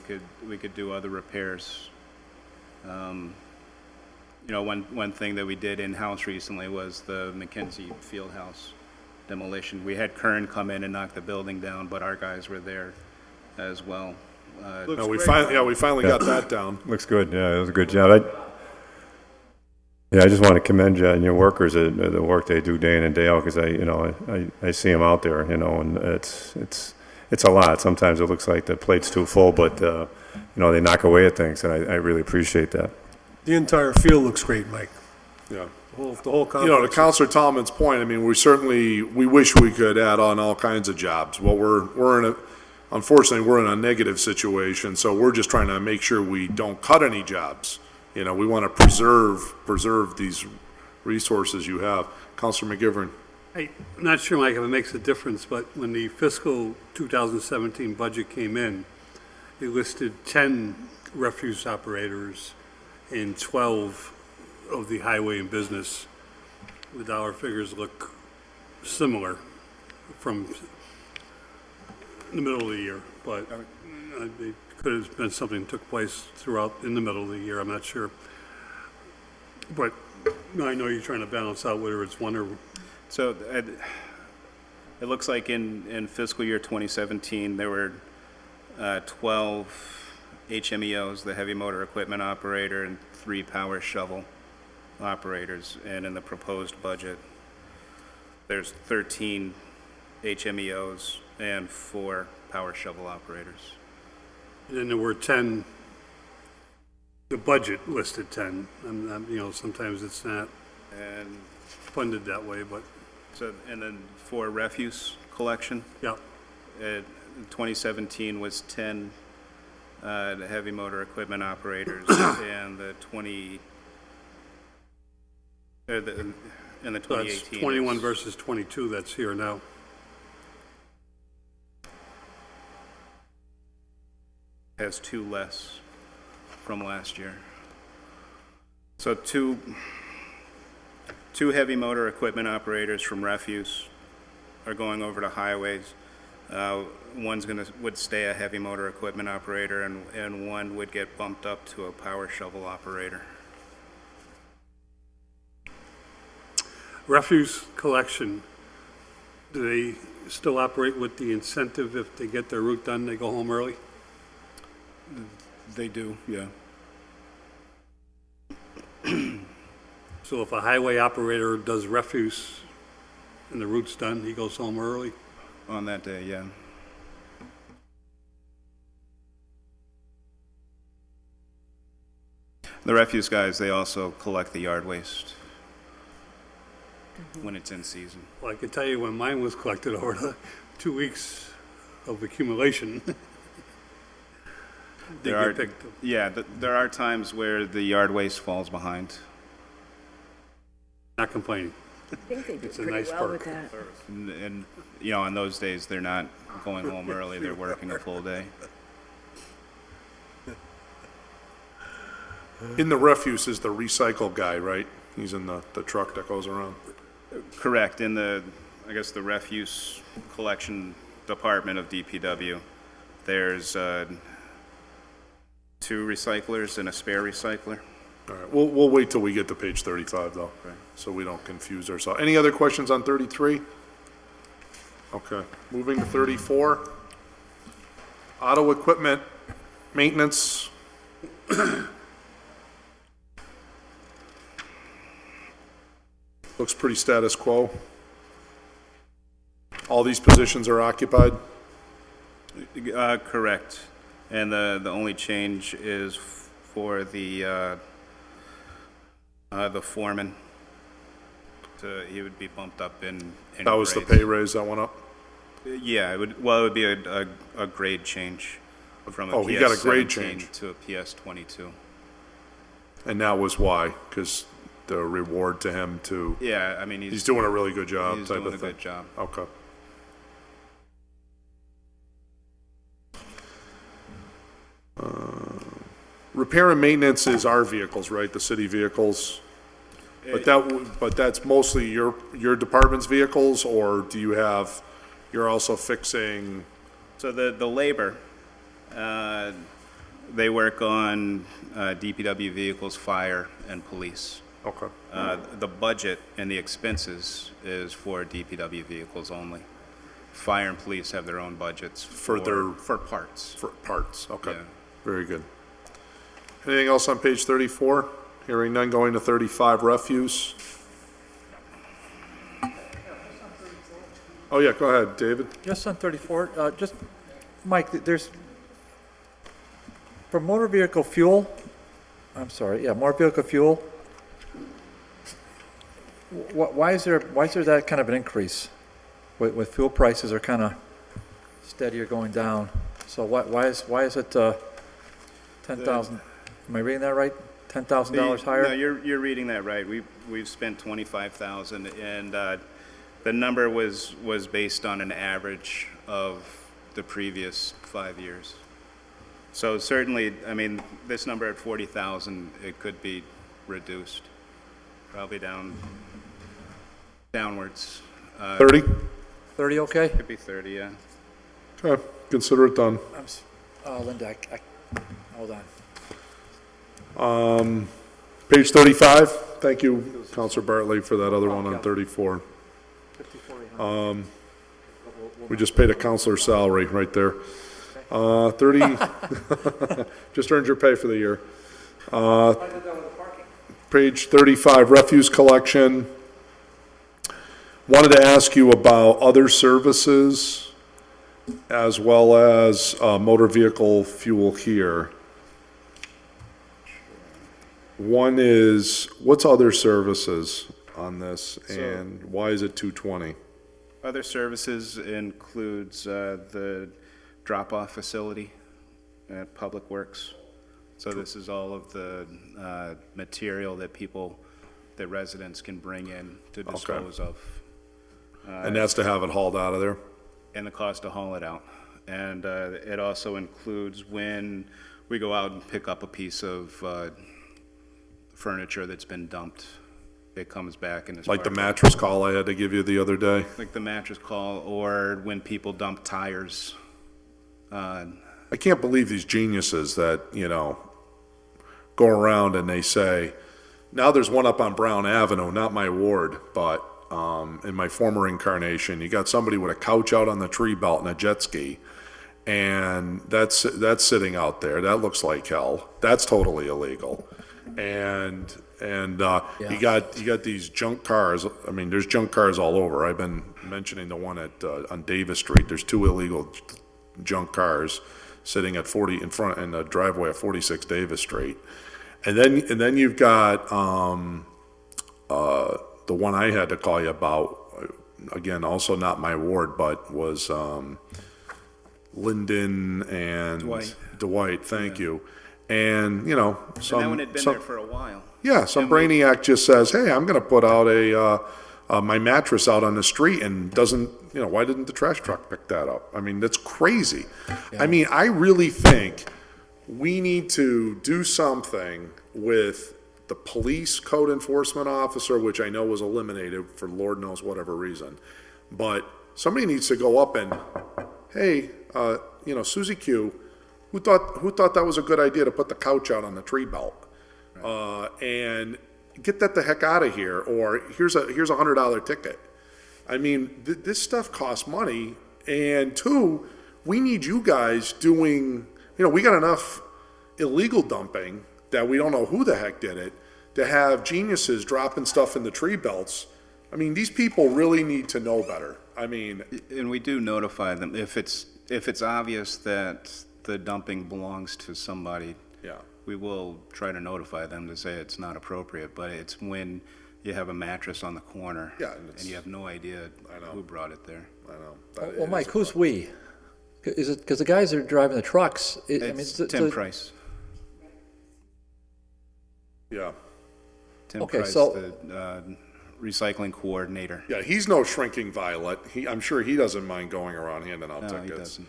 could do other repairs. One thing that we did in-house recently was the McKenzie Fieldhouse demolition. We had Kern come in and knock the building down, but our guys were there as well. No, we finally got that down. looks good. Yeah, it was a good job. I just want to commend you and your workers, the work they do day in and day out, because I see them out there, and it's a lot. Sometimes it looks like the plate's too full, but they knock away at things, and I really appreciate that. The entire field looks great, Mike. Yeah. The whole To complex. Counselor Tallman's point, I mean, we wish we could add on all kinds of jobs. Well, unfortunately, we're in a negative situation, so we're just trying to make sure we don't cut any jobs. We want to preserve these resources you have. Counselor McGivern. I'm not sure, Mike, if it makes a difference, but when the fiscal 2017 budget came in, it listed 10 refuse operators and 12 of the highway and business. The dollar figures look similar from the middle of the year, but it could have been something that took place throughout in the middle of the year, I'm not sure. But I know you're trying to balance out whether it's one or. So it looks like in fiscal year 2017, there were 12 HMEOs, the heavy motor equipment operator, and 3 power shovel operators. And in the proposed budget, there's 13 HMEOs and 4 power shovel operators. And then there were 10, the budget listed 10. Sometimes it's not And funded that way, but, and then for refuse collection, yeah. 2017 was 10 the heavy motor equipment operators, and the 2018 That's 21 is- versus 22 that's here now. has 2 less from last year. So two heavy motor equipment operators from refuse are going over to highways. One's would stay a heavy motor equipment operator, and one would get bumped up to a power shovel operator. Refuse collection, do they still operate with the incentive if they get their route done, they go home early? They do, yeah. So if a highway operator does refuse and the route's done, he goes home early? On that day, yeah. The refuse guys, they also collect the yard waste when it's in season. Well, I can tell you when mine was collected over the 2 weeks of accumulation. They There are, get picked up. yeah, there are times where the yard waste falls behind. Not complaining. I think they do It's a pretty nice well with perk. that. And on those days, they're not going home early, they're working a full day. In the refuse is the recycle guy, right? He's in the truck that goes around. Correct, in the refuse collection department of DPW, there's 2 recyclers and a spare recycler. All right, we'll wait till we get to page 35, though, Right. so we don't confuse ourselves. Any other questions on 33? Okay, moving to 34. Auto equipment, maintenance. Looks pretty status quo. All these positions are occupied? Correct. And the only change is for the foreman. He would be bumped up in That was the grades. pay raise that went up? Yeah, it would be a grade change from a Oh, he got a PS grade 17 change. to a PS 22. And that was why? Because the reward to him to, Yeah, I mean, he's doing a really good job he's type doing of a thing? good job. Okay. Repair and maintenance is our vehicles, right? The city vehicles? But that's mostly your department's vehicles, or do you have, you're also fixing, So the labor, they work on DPW vehicles, fire, and police. okay, The budget and the expenses is for DPW vehicles only. Fire and police have their own budgets For their- for parts. for parts, okay. Yeah. Very good. Anything else on page 34? Hearing none, going to 35, refuse. Oh, yeah, go ahead, David. Just on 34, Mike, there's, for motor vehicle fuel, motor vehicle fuel, why is there that kind of an increase? With fuel prices are kind of steady or going down, so why is it 10,000, am I reading that right? $10,000 higher? No, you're reading that right. We've spent 25,000, and the number was based on an average of the previous 5 years. So certainly, I mean, this number at 40,000, it could be reduced, probably downwards. 30? 30, okay? Could be 30, yeah. Okay, consider it done. Linda, hold on. Page 35, thank you, Counselor Bartley, for that other one on 34. 54,800. We just paid a counselor's salary right there. 30, just earned your pay for the year. Page 35, refuse collection. Wanted to ask you about other services as well as motor vehicle fuel here. One is, what's other services on this, and why is it 220? Other services includes the drop-off facility at Public Works. So this is all of the material that residents can bring in to dispose of. And that's to have it hauled out of there? And the cost to haul it out. And it also includes when we go out and pick up a piece of furniture that's been dumped. It comes back and it's Like the part of- mattress call I had to give you the other day? Like the mattress call, or when people dump tires. I can't believe these geniuses that, go around and they say, now there's one up on Brown Avenue, not my ward, but in my former incarnation, you got somebody with a couch out on the tree belt and a jet ski, and that's sitting out there. That looks like hell. That's totally illegal. And you got these junk cars. I mean, there's junk cars all over. I've been mentioning the one on Davis Street. There's 2 illegal junk cars sitting at 40 in the driveway at 46 Davis Street. And then you've got the one I had to call you about, again, also not my ward, but was Linden and Dwight, thank you. And, some... And that one had been there for a while. Yeah, some brainiac just says, hey, I'm gonna put out my mattress out on the street, and doesn't, why didn't the trash truck pick that up? I mean, that's crazy. I mean, I really think we need to do something with the police code enforcement officer, which I know was eliminated for Lord knows whatever reason. But somebody needs to go up and, hey, Susie Q, who thought that was a good idea to put the couch out on the tree belt? And get that the heck out of here, or here's a $100 ticket. I mean, this stuff costs money, and two, we need you guys doing, we got enough illegal dumping that we don't know who the heck did it, to have geniuses dropping stuff in the tree belts. I mean, these people really need to know better. I mean, And we do notify them if it's obvious that the dumping belongs to somebody. yeah, We will try to notify them to say it's not appropriate, but it's when you have a mattress on the corner. Yeah, and it's- you have no idea I know. who brought it there. I know. Well, Mike, who's "we"? Is it, because the guys that are driving the trucks, It's Tim Price. Yeah, Tim Okay, Price, so- the recycling coordinator. yeah, he's no shrinking violet. I'm sure he doesn't mind going around handing out No, tickets. he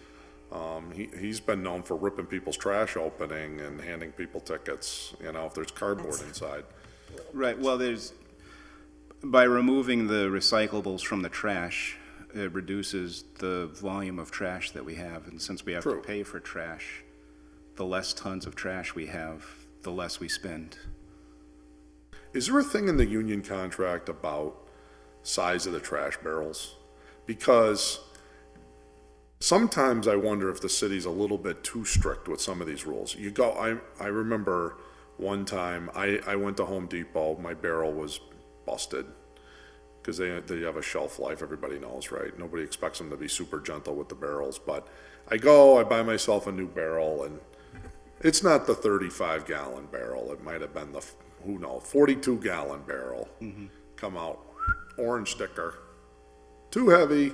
doesn't. He's been known for ripping people's trash opening and handing people tickets, if there's cardboard inside. Right, well, by removing the recyclables from the trash, it reduces the volume of trash that we have, and since we have to True. pay for trash, the less tons of trash we have, the less we spend. Is there a thing in the union contract about size of the trash barrels? Because sometimes I wonder if the city's a little bit too strict with some of these rules. I remember one time, I went to Home Depot, my barrel was busted. Because they have a shelf life, everybody knows, right? Nobody expects them to be super gentle with the barrels, but I buy myself a new barrel, and it's not the 35-gallon barrel. It might have been the, 42-gallon barrel. Come out, orange sticker, too heavy,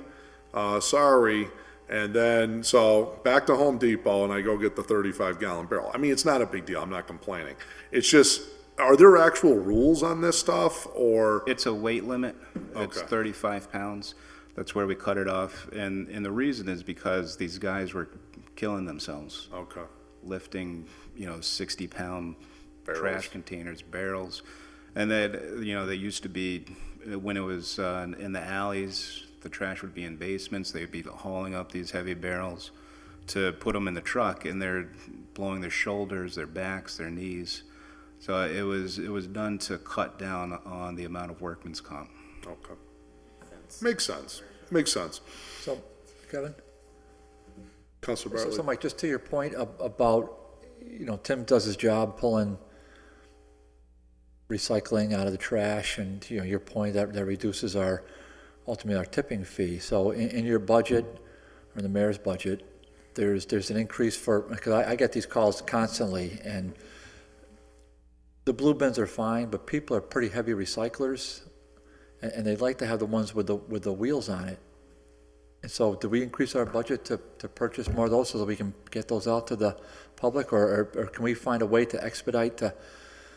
sorry. And then, so back to Home Depot, and I go get the 35-gallon barrel. I mean, it's not a big deal, I'm not complaining. It's just, are there actual rules on this stuff, or? It's a weight limit. It's Okay. 35 pounds. That's where we cut it off. And the reason is because these guys were killing themselves, Okay, lifting, 60-pound Barrels. trash containers, barrels. And then, they used to be, when it was in the alleys, the trash would be in basements. They'd be hauling up these heavy barrels to put them in the truck, and they're blowing their shoulders, their backs, their knees. So it was done to cut down on the amount of workman's comp. okay. Makes sense. So, Kevin? Counselor So Bartley? Mike, just to your point about, Tim does his job pulling recycling out of the trash, and, your point that reduces ultimately our tipping fee. So in your budget, or the mayor's budget, there's an increase because I get these calls constantly, and the blue bins are fine, but people are pretty heavy recyclers, and they'd like to have the ones with the wheels on it. And so, do we increase our budget to purchase more of those so that we can get those out to the public, or can we find a way to expedite to?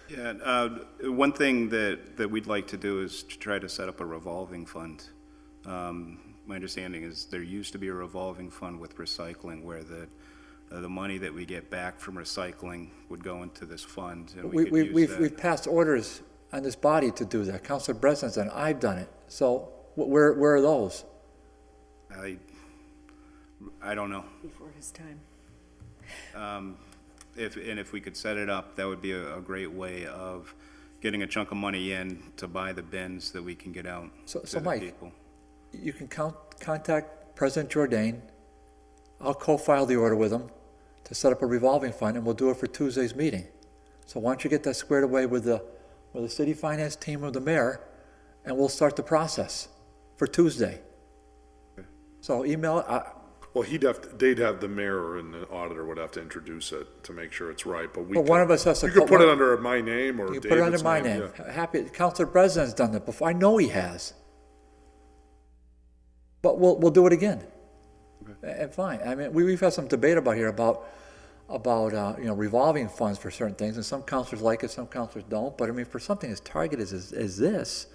Yeah, one thing that we'd like to do is to try to set up a revolving fund. My understanding is there used to be a revolving fund with recycling where the money that we get back from recycling would go into this fund, and we could use that. We've passed orders on this body to do that. Councilor Breslin's done it. I've done it. So where are those? I don't know. Before his time. If we could set it up, that would be a great way of getting a chunk of money in to buy the bins that we can get out So to the Mike, people. you can contact President Jourdain. I'll co-file the order with him to set up a revolving fund, and we'll do it for Tuesday's meeting. So why don't you get that squared away with the city finance team or the mayor, and we'll start the process for Tuesday. So email it. Well, they'd have the mayor and the auditor would have to introduce it to make sure it's right, but we Well, one of us has to. You could put it under my name or You David's put it under my name, name. yeah. Happy, Councilor President's done that before. I know he has. But we'll do it again. And fine. I mean, we've had some debate about revolving funds for certain things, and some councilors like it, some councilors don't. But I mean, for something as targeted as this,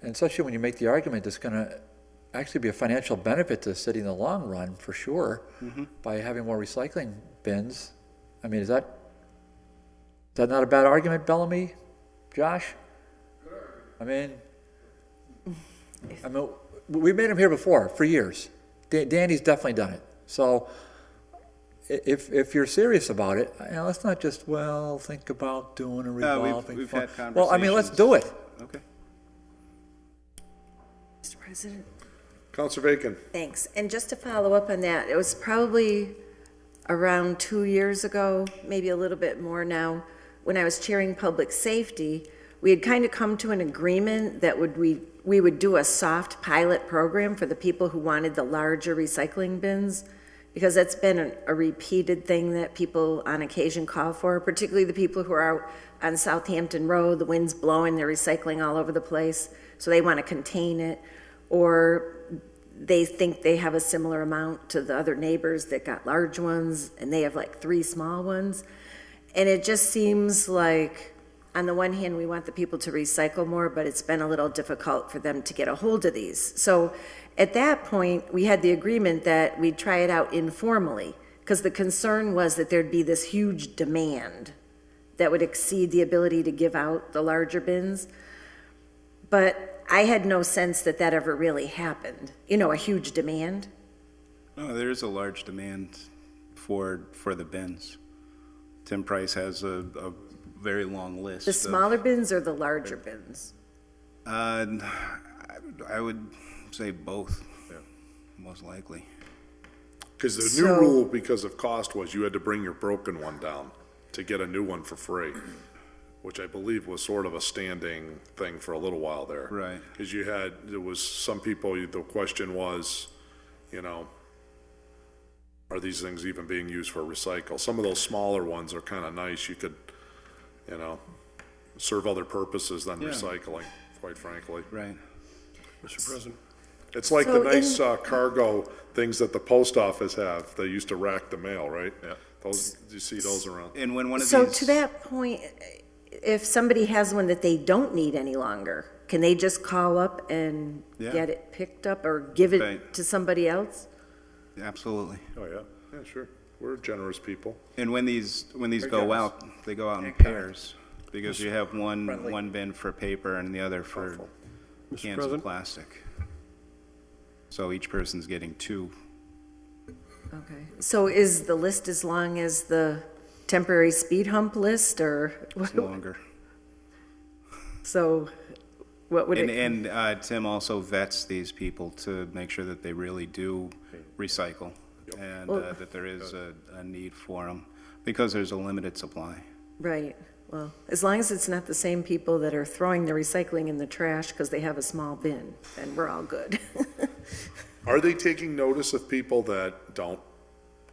and especially when you make the argument it's going to actually be a financial benefit to the city in the long run, for sure, by having more recycling bins. I mean, is that not a bad argument, Bellamy? Josh? I mean, we've made them here before, for years. Danny's definitely done it. So if you're serious about it, let's not just, think about doing a revolving we've fund. had Well, I mean, let's conversations. do it. Okay. Mr. President, Counselor Bacon? Thanks. And just to follow up on that, it was probably around 2 years ago, maybe a little bit more now, when I was chairing public safety, we had kind of come to an agreement that we would do a soft pilot program for the people who wanted the larger recycling bins, because that's been a repeated thing that people on occasion call for, particularly the people who are out on Southampton Road, the wind's blowing, they're recycling all over the place, so they want to contain it, or they think they have a similar amount to the other neighbors that got large ones, and they have like 3 small ones. And it just seems like, on the one hand, we want the people to recycle more, but it's been a little difficult for them to get a hold of these. So at that point, we had the agreement that we'd try it out informally, because the concern was that there'd be this huge demand that would exceed the ability to give out the larger bins. But I had no sense that that ever really happened. You know, a huge demand. No, there is a large demand for the bins. Tim Price has a very long list. The smaller bins or the larger bins? I would say both, most likely. Because the new rule, because of cost, was you had to bring your broken one down to get a new one for free, which I believe was sort of a standing thing for a little while there. Right. Because there was some people, the question was, you know, are these things even being used for recycle? Some of those smaller ones are kind of nice. You could, you know, serve other purposes than recycling, quite frankly. Right. Mr. President. It's like So the nice cargo things that the post office have. They used to rack the mail, right? Yeah. Those, you see those around. And when one of So these, to that point, if somebody has one that they don't need any longer, can they just call up and get it picked up or give it Right. to somebody else? absolutely. Oh, yeah. Yeah, sure. We're generous people. And when these go out, they go out in pairs, because you have one bin for paper and the other for cans of President? plastic. So each person's getting 2. Okay. So is the list as long as the temporary speed hump list, or? It's longer. So what would it? And Tim also vets these people to make sure that they really do recycle, and that there is a need for them, because there's a limited supply. Right. Well, as long as it's not the same people that are throwing the recycling in the trash because they have a small bin, then we're all good. Are they taking notice of people that don't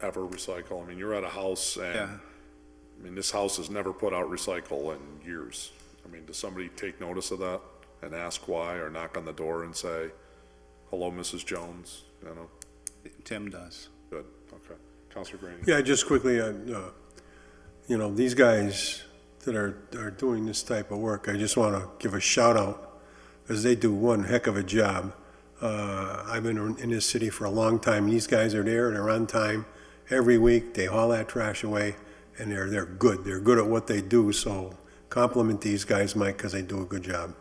ever recycle? I mean, you're at a house and, I mean, this house has never put out recycle in years. I mean, does somebody take notice of that and ask why, or knock on the door and say, hello, Mrs. Jones, you know? Tim does. Good, okay. Counselor Green? Yeah, just quickly, you know, these guys that are doing this type of work, I just want to give a shout out, because they do one heck of a job. I've been in this city for a long time. These guys are there, they're on time. Every week, they haul that trash away, and they're good. They're good at what they do, so compliment these guys, Mike, because they do a good job.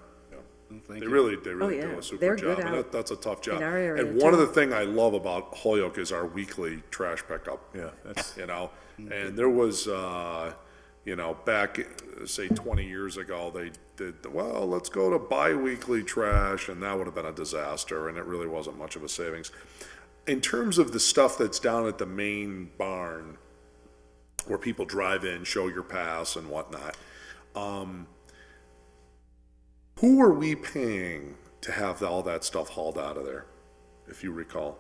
Thank They you. really Oh, do yeah. a super They're job. good And out that's a tough job. in our area, And one of too. the things I love about Holyoke is our weekly trash pickup. Yeah, that's. You know, and there was, you know, back, say 20 years ago, they did, well, let's go to bi-weekly trash, and that would have been a disaster, and it really wasn't much of a savings. In terms of the stuff that's down at the main barn, where people drive in, show your pass and whatnot, who are we paying to have all that stuff hauled out of there, if you recall?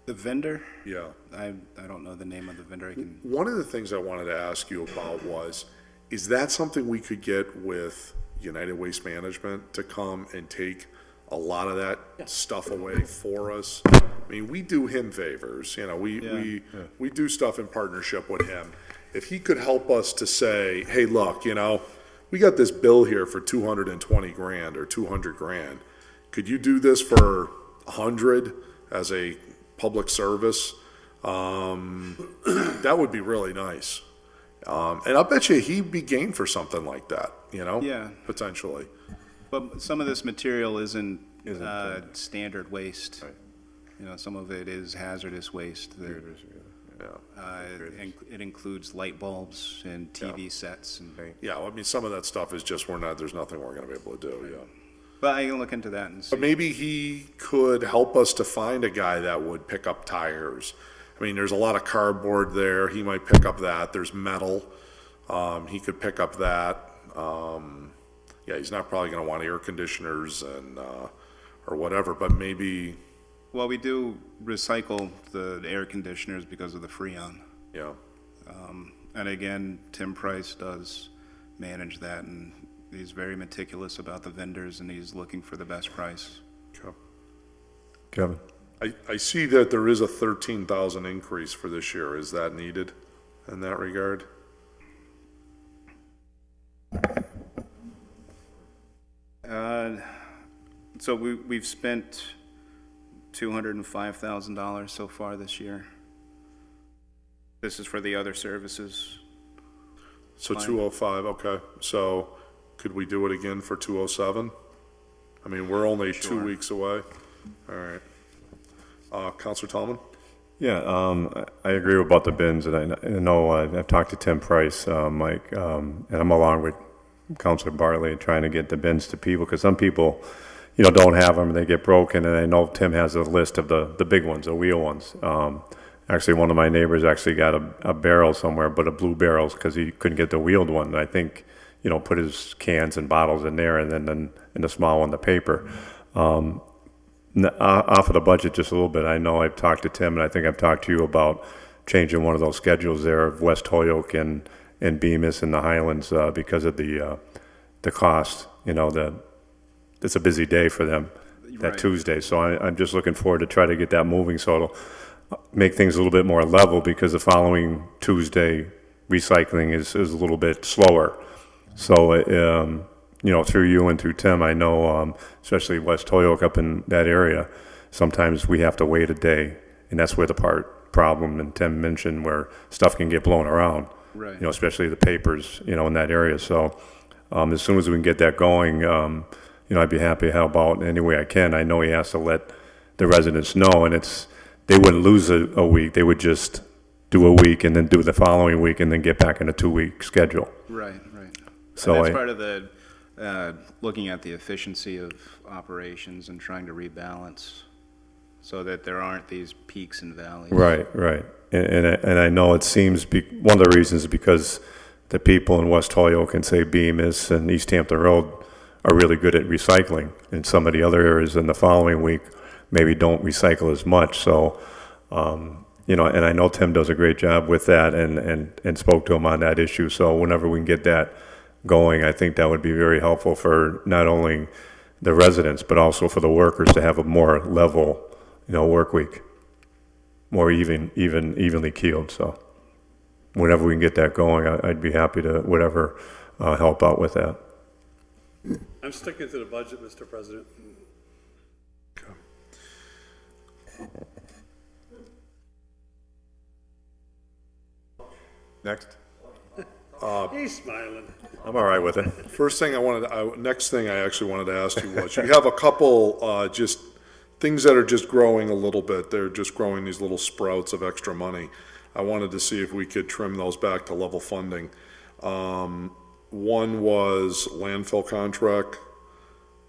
The vendor? Yeah. I don't know the name of the vendor. I can. One of the things I wanted to ask you about was, is that something we could get with United Waste Management to come and take a lot of that stuff away for us? I mean, we do him favors, you know, we do stuff in partnership with him. If he could help us to say, hey, look, you know, we got this bill here for 220 grand or 200 grand. Could you do this for 100 as a public service? That would be really nice. And I'll bet you he'd be game for something like that, you know? Yeah. Potentially. But some of this material isn't standard waste. Right. You know, some of it is hazardous waste. It includes light bulbs and TV sets and. Yeah, well, I mean, some of that stuff is just, there's nothing we're gonna be able to do, yeah. But I can look into that and see. But maybe he could help us to find a guy that would pick up tires. I mean, there's a lot of cardboard there. He might pick up that. There's metal. He could pick up that. Yeah, he's not probably going to want air conditioners and, or whatever, but maybe, Well, we do recycle the air conditioners because of the Freon. yeah. And again, Tim Price does manage that, and he's very meticulous about the vendors, and he's looking for the best price. Okay. Kevin? I see that there is a 13,000 increase for this year. Is that needed in that regard? So we've spent $205,000 so far this year. This is for the other services. So Fine. 205, okay. So could we do it again for 207? I mean, we're only 2 Sure. weeks away. All right. Counselor Tallman? Yeah, I agree about the bins, and I know I've talked to Tim Price, Mike, and I'm along with Councilor Bartley trying to get the bins to people, because some people, don't have them, and they get broken, and I know Tim has a list of the big ones, the wheel ones. Actually, one of my neighbors actually got a barrel somewhere, but a blue barrels, because he couldn't get the wheeled one, and I think, put his cans and bottles in there, and then in the small one, the paper. Off of the budget just a little bit, I know I've talked to Tim, and I think I've talked to you about changing one of those schedules there of West Holyoke and Bemis and the Highlands because of the cost. It's a busy day for them, that Right. Tuesday. So I'm just looking forward to try to get that moving, so it'll make things a little bit more level, because the following Tuesday, recycling is a little bit slower. So, through you and through Tim, I know, especially West Holyoke up in that area, sometimes we have to wait a day, and that's where the problem, and Tim mentioned, where stuff can get blown around. Right. Especially the papers, in that area. So, as soon as we can get that going, I'd be happy to help out any way I can. I know he has to let the residents know, and they wouldn't lose a week. They would just do a week and then do the following week and then get back in a 2-week schedule. Right. So And that's part of the, looking at the efficiency of operations and trying to rebalance so that there aren't these peaks and valleys. Right. And I know it seems one of the reasons is because the people in West Holyoke and say Bemis and East Hampton Road are really good at recycling, and some of the other areas in the following week maybe don't recycle as much. So, and I know Tim does a great job with that, and spoke to him on that issue. So whenever we can get that going, I think that would be very helpful for not only the residents, but also for the workers to have a more level, work week, more evenly keeled. So whenever we can get that going, I'd be happy to help out with that. I'm sticking to the budget, Mr. President. Next. He's smiling. I'm all right with it. Next thing I actually wanted to ask you was, you have a couple, just things that are just growing a little bit. They're just growing these little sprouts of extra money. I wanted to see if we could trim those back to level funding. One was landfill contract,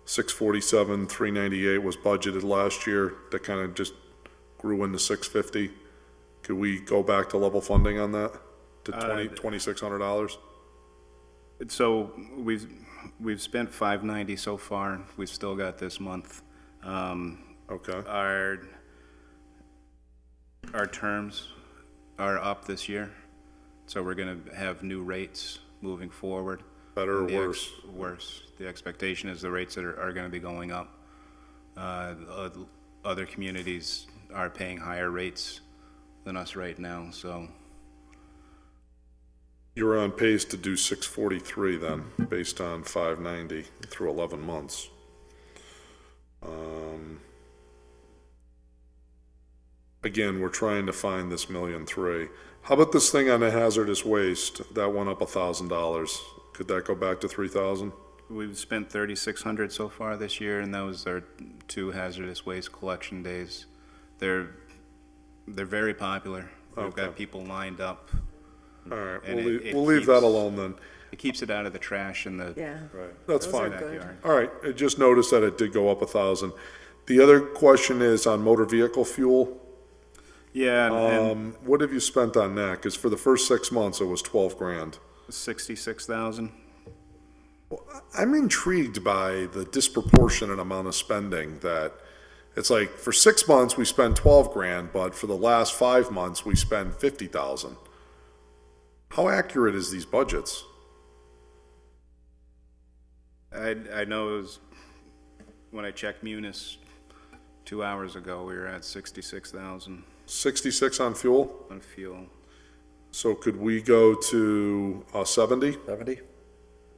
647, 398 was budgeted last year. That kind of just grew into 650. Could we go back to level funding on that to $2,600? So we've spent $590 so far. We've still got this month. Okay. Our terms are up this year, so we're going to have new rates moving forward. Better or worse? Worse. The expectation is the rates are going to be going up. Other communities are paying higher rates than us right now, so. You're on pace to do 643 then, based on 590 through 11 months. Again, we're trying to find this $1.3 million. How about this thing on the hazardous waste? That went up $1,000. Could that go back to 3,000? We've spent $3,600 so far this year, and those are 2 hazardous waste collection days. They're very popular. We've Okay. got people lined up All right, And we'll leave that keeps- alone then. It keeps it out of the trash and the Yeah. That's Those are fine. good. backyard. All right, I just noticed that it did go up 1,000. The other question is on motor vehicle fuel. Yeah, and What have you spent on that? Because for the first 6 months, it was 12 grand. 66,000. I'm intrigued by the disproportionate amount of spending that, it's like, for 6 months, we spent 12 grand, but for the last 5 months, we spend 50,000. How accurate is these budgets? I know it was, when I checked Munis 2 hours ago, we were at 66,000 66 on fuel? on fuel. So could we go to 70? 70?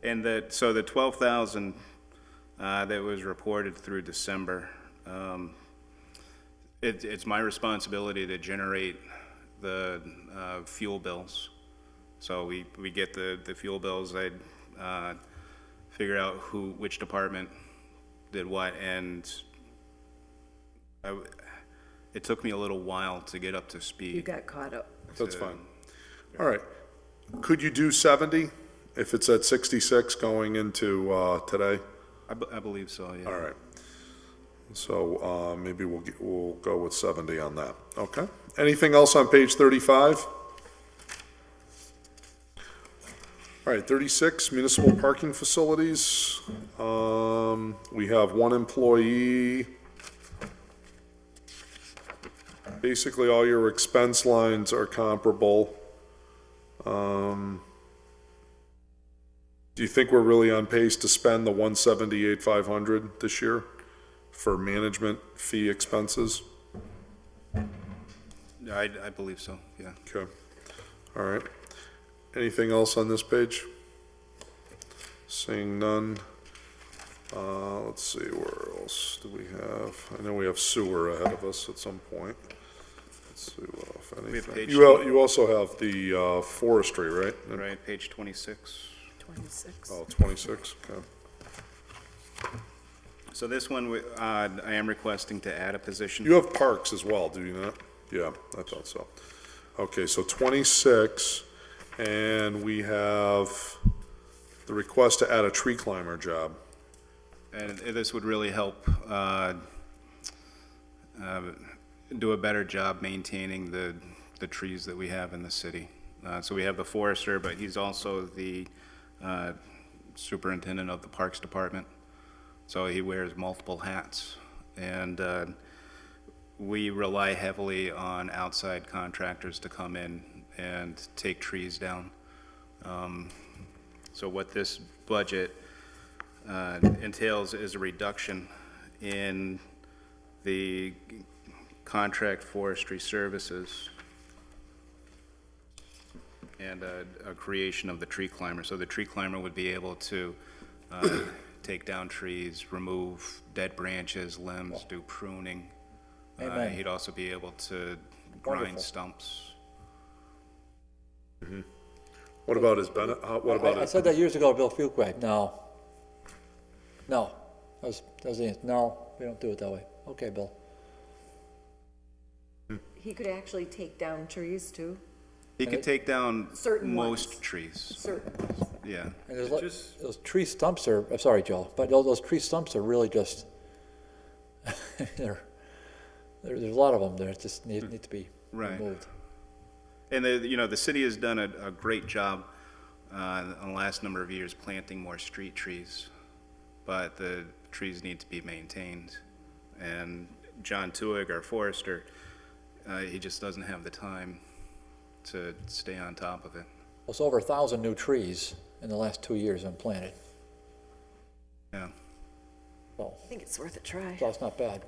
And so the 12,000 that was reported through December, it's my responsibility to generate the fuel bills. So we get the fuel bills, I figure out which department did what, and it took me a little while to get up to speed. You got caught up. That's fine. All right. Could you do 70 if it's at 66 going into today? I believe so, yeah. All right. So maybe we'll go with 70 on that. Okay. Anything else on page 35? All right, 36, municipal parking facilities. We have one employee. Basically, all your expense lines are comparable. Do you think we're really on pace to spend the 178,500 this year for management fee expenses? I believe so, yeah. Okay, all right. Anything else on this page? Seeing none. Let's see, where else do we have? I know we have sewer ahead of us at some point. Let's see if We have anything. page You also have the forestry, right? Right, page 26. 26. Oh, 26, okay. So this one, I am requesting to add a position. You have parks as well, do you not? Yeah, I thought so. Okay, so 26, and we have the request to add a tree climber job. And this would really help do a better job maintaining the trees that we have in the city. So we have the forester, but he's also the superintendent of the Parks Department. So he wears multiple hats. And we rely heavily on outside contractors to come in and take trees down. So what this budget entails is a reduction in the contract forestry services and a creation of the tree climber. So the tree climber would be able to take down trees, remove dead branches, limbs, do pruning. Amen. He'd also be able to grind Wonderful. stumps. What about his what about I his? said that years ago to Bill Fuquay. No. No. That was the answer. No, we don't do it that way. Okay, Bill. He could actually take down trees too, He could take down Certain most ones. trees, certain. yeah. And those tree stumps are, I'm sorry, Joe, but those tree stumps are really just, there's a lot of them there, just need to be Right. removed. And the city has done a great job in the last number of years planting more street trees, but the trees need to be maintained. And John Tuig, our forester, he just doesn't have the time to stay on top of it. It's over 1,000 new trees in the last 2 years been planted, Yeah. so I think it's worth a try. it's not bad.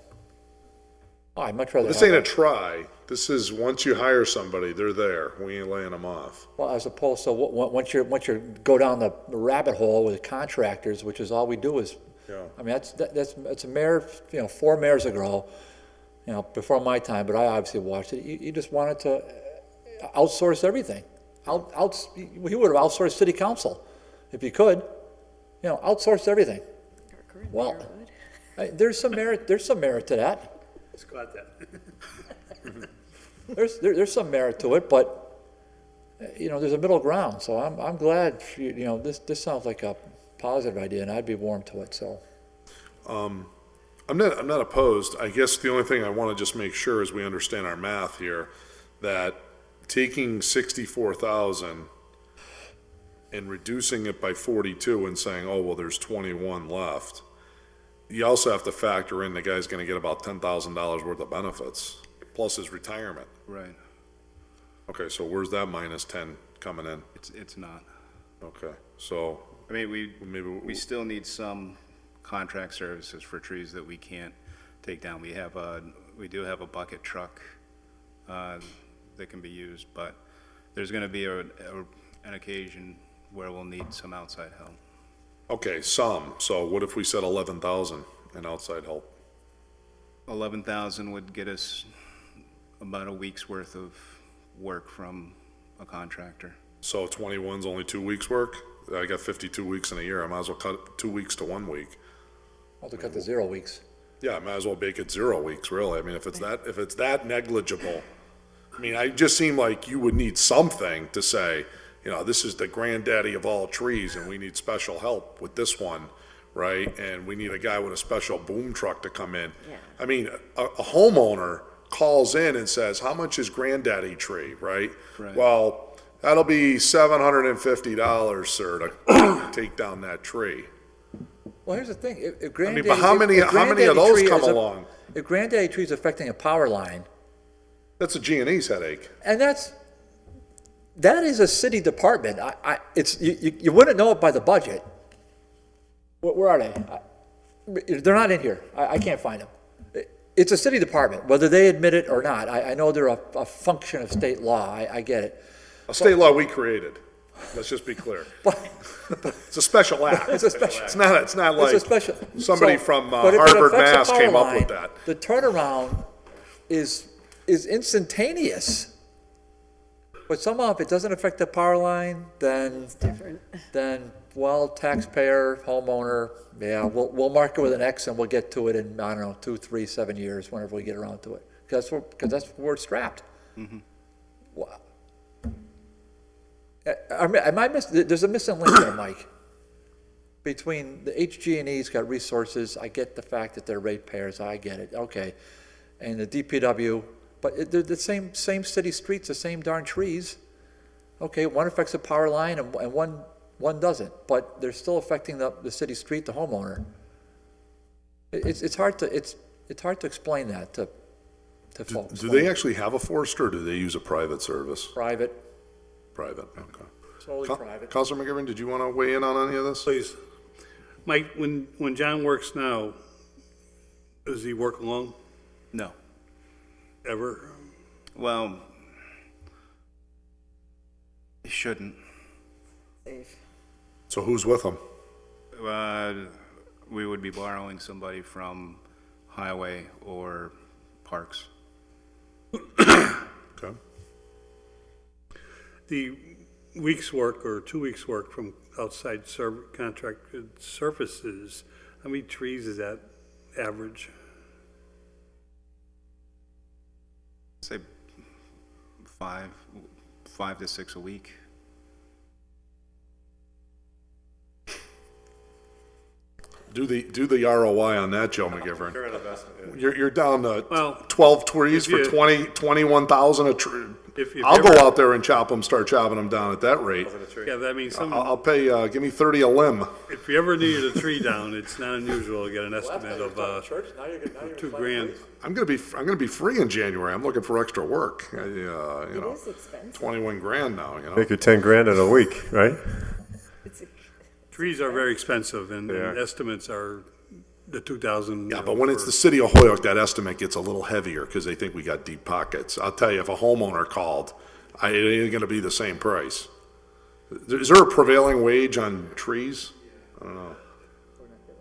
Oh, I'd much rather This have ain't a that. try. This is, once you hire somebody, they're there. We ain't laying them off. Well, as opposed to, once you go down the rabbit hole with contractors, which is all we do is, Yeah. I mean, that's a mayor, 4 mayors ago, before my time, but I obviously watched it. You just wanted to outsource everything. He would have outsourced city council if you could, outsource everything. Our current Well, mayor would. there's some merit to that. Got that. There's some merit to it, but you know, there's a middle ground, so I'm glad, you know, this sounds like a positive idea, and I'd be warm to it, so. I'm not opposed. I guess the only thing I want to just make sure is we understand our math here, that taking 64,000 and reducing it by 42 and saying, oh, well, there's 21 left. You also have to factor in the guy's going to get about $10,000 worth of benefits, plus his retirement. Right. Okay, so where's that minus 10 coming in? It's not. Okay, so I mean, maybe we still need some contract services for trees that we can't take down. We do have a bucket truck that can be used, but there's gonna be an occasion where we'll need some outside help. okay, some. So what if we said 11,000 in outside help? 11,000 would get us about a week's worth of work from a contractor. So 21's only 2 weeks' work? I got 52 weeks in a year. I might as well cut 2 weeks to 1 week. I'll have to cut to 0 weeks. Yeah, I might as well make it 0 weeks, really. I mean, if it's that negligible, I mean, I just seem like you would need something to say, you know, this is the granddaddy of all trees and we need special help with this one, right? And we need a guy with a special boom truck to come in. Yeah. I mean, a homeowner calls in and says, how much is granddaddy tree, right? Right. Well, that'll be $750, sir, to take down that tree. Well, here's the thing, if I mean, Granddaddy. but how many if of Granddaddy those tree come is a- along? If Granddaddy tree is affecting a power line, That's a G&E's headache. and that is a city department, you wouldn't know it by the budget. Where are they? They're not in here, I can't find them. It's a city department, whether they admit it or not, I know they're a function of state law, I get it. A state law we created. Let's just be clear. It's a special act. It's a special. It's not It's like a special. somebody So, from but if it Harvard, affects a Mass power came up line, with that. The turnaround is instantaneous. But somehow, if it doesn't affect the power line, then Different. well, taxpayer, homeowner, yeah, we'll mark it with an X and we'll get to it in, I don't know, 2, 3, 7 years, whenever we get around to it. Because that's where it's strapped. Wow. There's a missing link there, Mike. Between the HG&E's got resources, I get the fact that they're ratepayers, I get it, okay. And the DPW, but they're the same city streets, the same darn trees. Okay, one affects the power line and one doesn't, but they're still affecting the city street, the homeowner. It's hard to explain that to folks. Do they actually have a forester, or do they use a private service? Private, Private, okay. solely private. Counselor McGivern, did you want to weigh in on any of this? Please. Mike, when John works now, does he work alone, No. ever? Well, he shouldn't. Safe. So who's with them? We would be borrowing somebody from Highway or Parks. Okay. The week's work or 2 weeks' work from outside contracted services, how many trees is that average? Say 5 to 6 a week. Do the ROI on that, Joe McGivern. You're down to Well, 12 trees if you- for 21,000 a tree. If you I'll ever- go out there and start chopping them down at that rate. Yeah, that means I'll pay, give me 30 a limb. if you ever needed a tree down, it's not unusual to get an estimate of $2,000. I'm gonna be free in January. I'm looking for extra work. You know, It is expensive. 21 grand now, you know. Make it 10 grand in a week, right? It's a- Trees are very expensive, and They are. estimates are the 2,000. Yeah, but when it's the city of Hoyoke, that estimate gets a little heavier because they think we got deep pockets. I'll tell you, if a homeowner called, it ain't gonna be the same price. Is there a prevailing wage on trees? I don't know.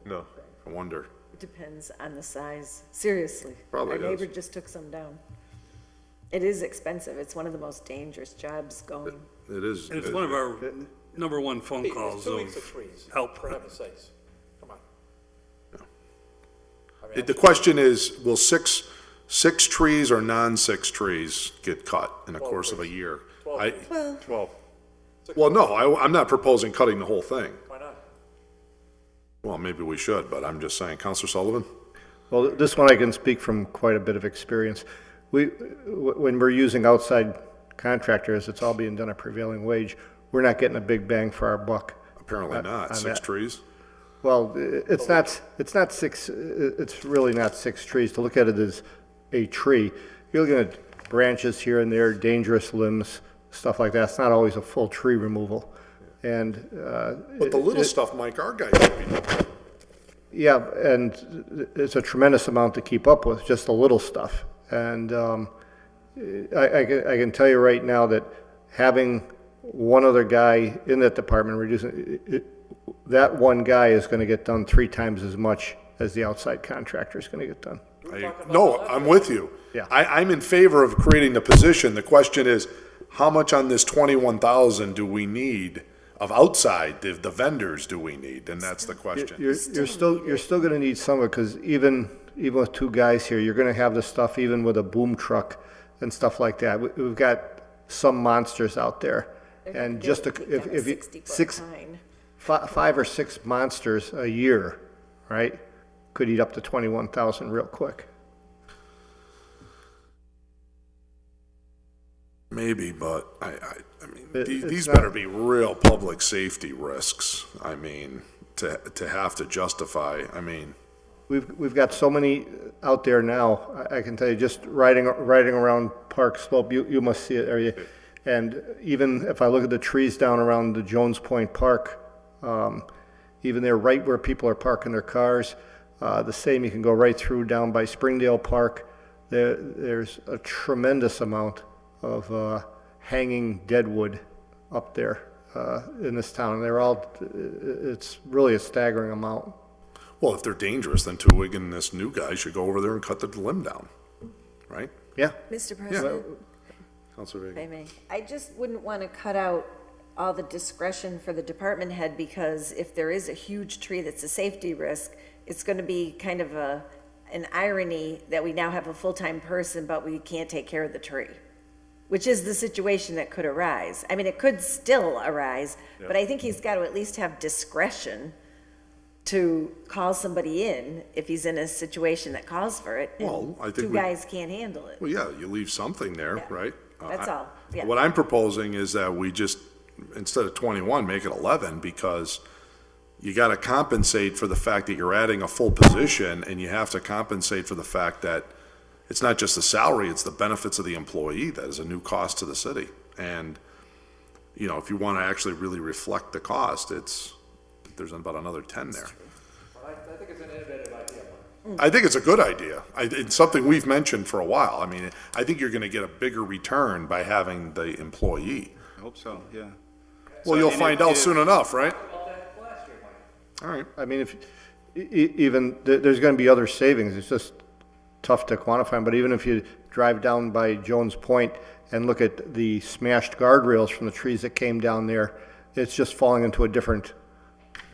No. I wonder. It depends on the size, seriously. Probably Our does. neighbor just took some down. It is expensive, it's one of the most dangerous jobs going. It is. And it's one of our number one phone It's calls 2 weeks of of trees, help. for heaven's sakes. Come on. I mean, The question is, will six trees or non-6 trees get cut in the course of a year? Well, 12. Well, no, I'm not proposing cutting the whole thing. Why not? Well, maybe we should, but I'm just saying. Counselor Sullivan? Well, this one I can speak from quite a bit of experience. When we're using outside contractors, it's all being done at prevailing wage. We're not getting a big bang for our buck. Apparently not. on 6 that. trees? Well, it's not six, it's really not 6 trees. To look at it as a tree, you're looking at branches here and there, dangerous limbs, stuff like that. It's not always a full tree removal. And, But the little stuff, Mike, our guys should be doing. yeah, and it's a tremendous amount to keep up with, just the little stuff. And I can tell you right now that having one other guy in that department, reducing, that one guy is going to get done 3 times as much as the outside contractor is going to get done. No, I'm with you. Yeah. I'm in favor of creating the position. The question is, how much on this 21,000 do we need of outside, the vendors do we need? And that's the question. You're still going to need some of it, because even with 2 guys here, you're going to have the stuff even with a boom truck and stuff like that. We've got some monsters out there. And just if you, 5 or 6 monsters a year, right, could eat up to 21,000 real quick. Maybe, but I mean, It's these not- better be real public safety risks. I mean, to have to justify, I mean, We've got so many out there now. I can tell you, just riding around Park Slope, you must see it area. And even if I look at the trees down around the Jones Point Park, even there, right where people are parking their cars, the same, you can go right through down by Springdale Park. There's a tremendous amount of hanging deadwood up there in this town. It's really a staggering amount. well, if they're dangerous, then Tuig and this new guy should go over there and cut the limb down, right? Yeah. Mr. President, Counselor if I Reagan? may, I just wouldn't want to cut out all the discretion for the department head, because if there is a huge tree that's a safety risk, it's going to be kind of an irony that we now have a full-time person, but we can't take care of the tree, which is the situation that could arise. I mean, it could still arise, but I think he's got to at least have discretion to call somebody in if he's in a situation that calls for it. and Well, I think 2 we- guys can't handle it. Well, yeah, you leave something there, Yeah. right? That's all, yeah. What I'm proposing is that we just, instead of 21, make it 11, because you got to compensate for the fact that you're adding a full position, and you have to compensate for the fact that it's not just the salary, it's the benefits of the employee that is a new cost to the city. And, you know, if you want to actually really reflect the cost, there's about another 10 there. I think it's an innovative idea. I think it's a good idea. It's something we've mentioned for a while. I mean, I think you're going to get a bigger return by having the employee. I hope so, yeah. Well, you'll find out soon enough, right? All right. I mean, if, even, there's going to be other savings. It's just tough to quantify them. But even if you drive down by Jones Point and look at the smashed guardrails from the trees that came down there, it's just falling into a different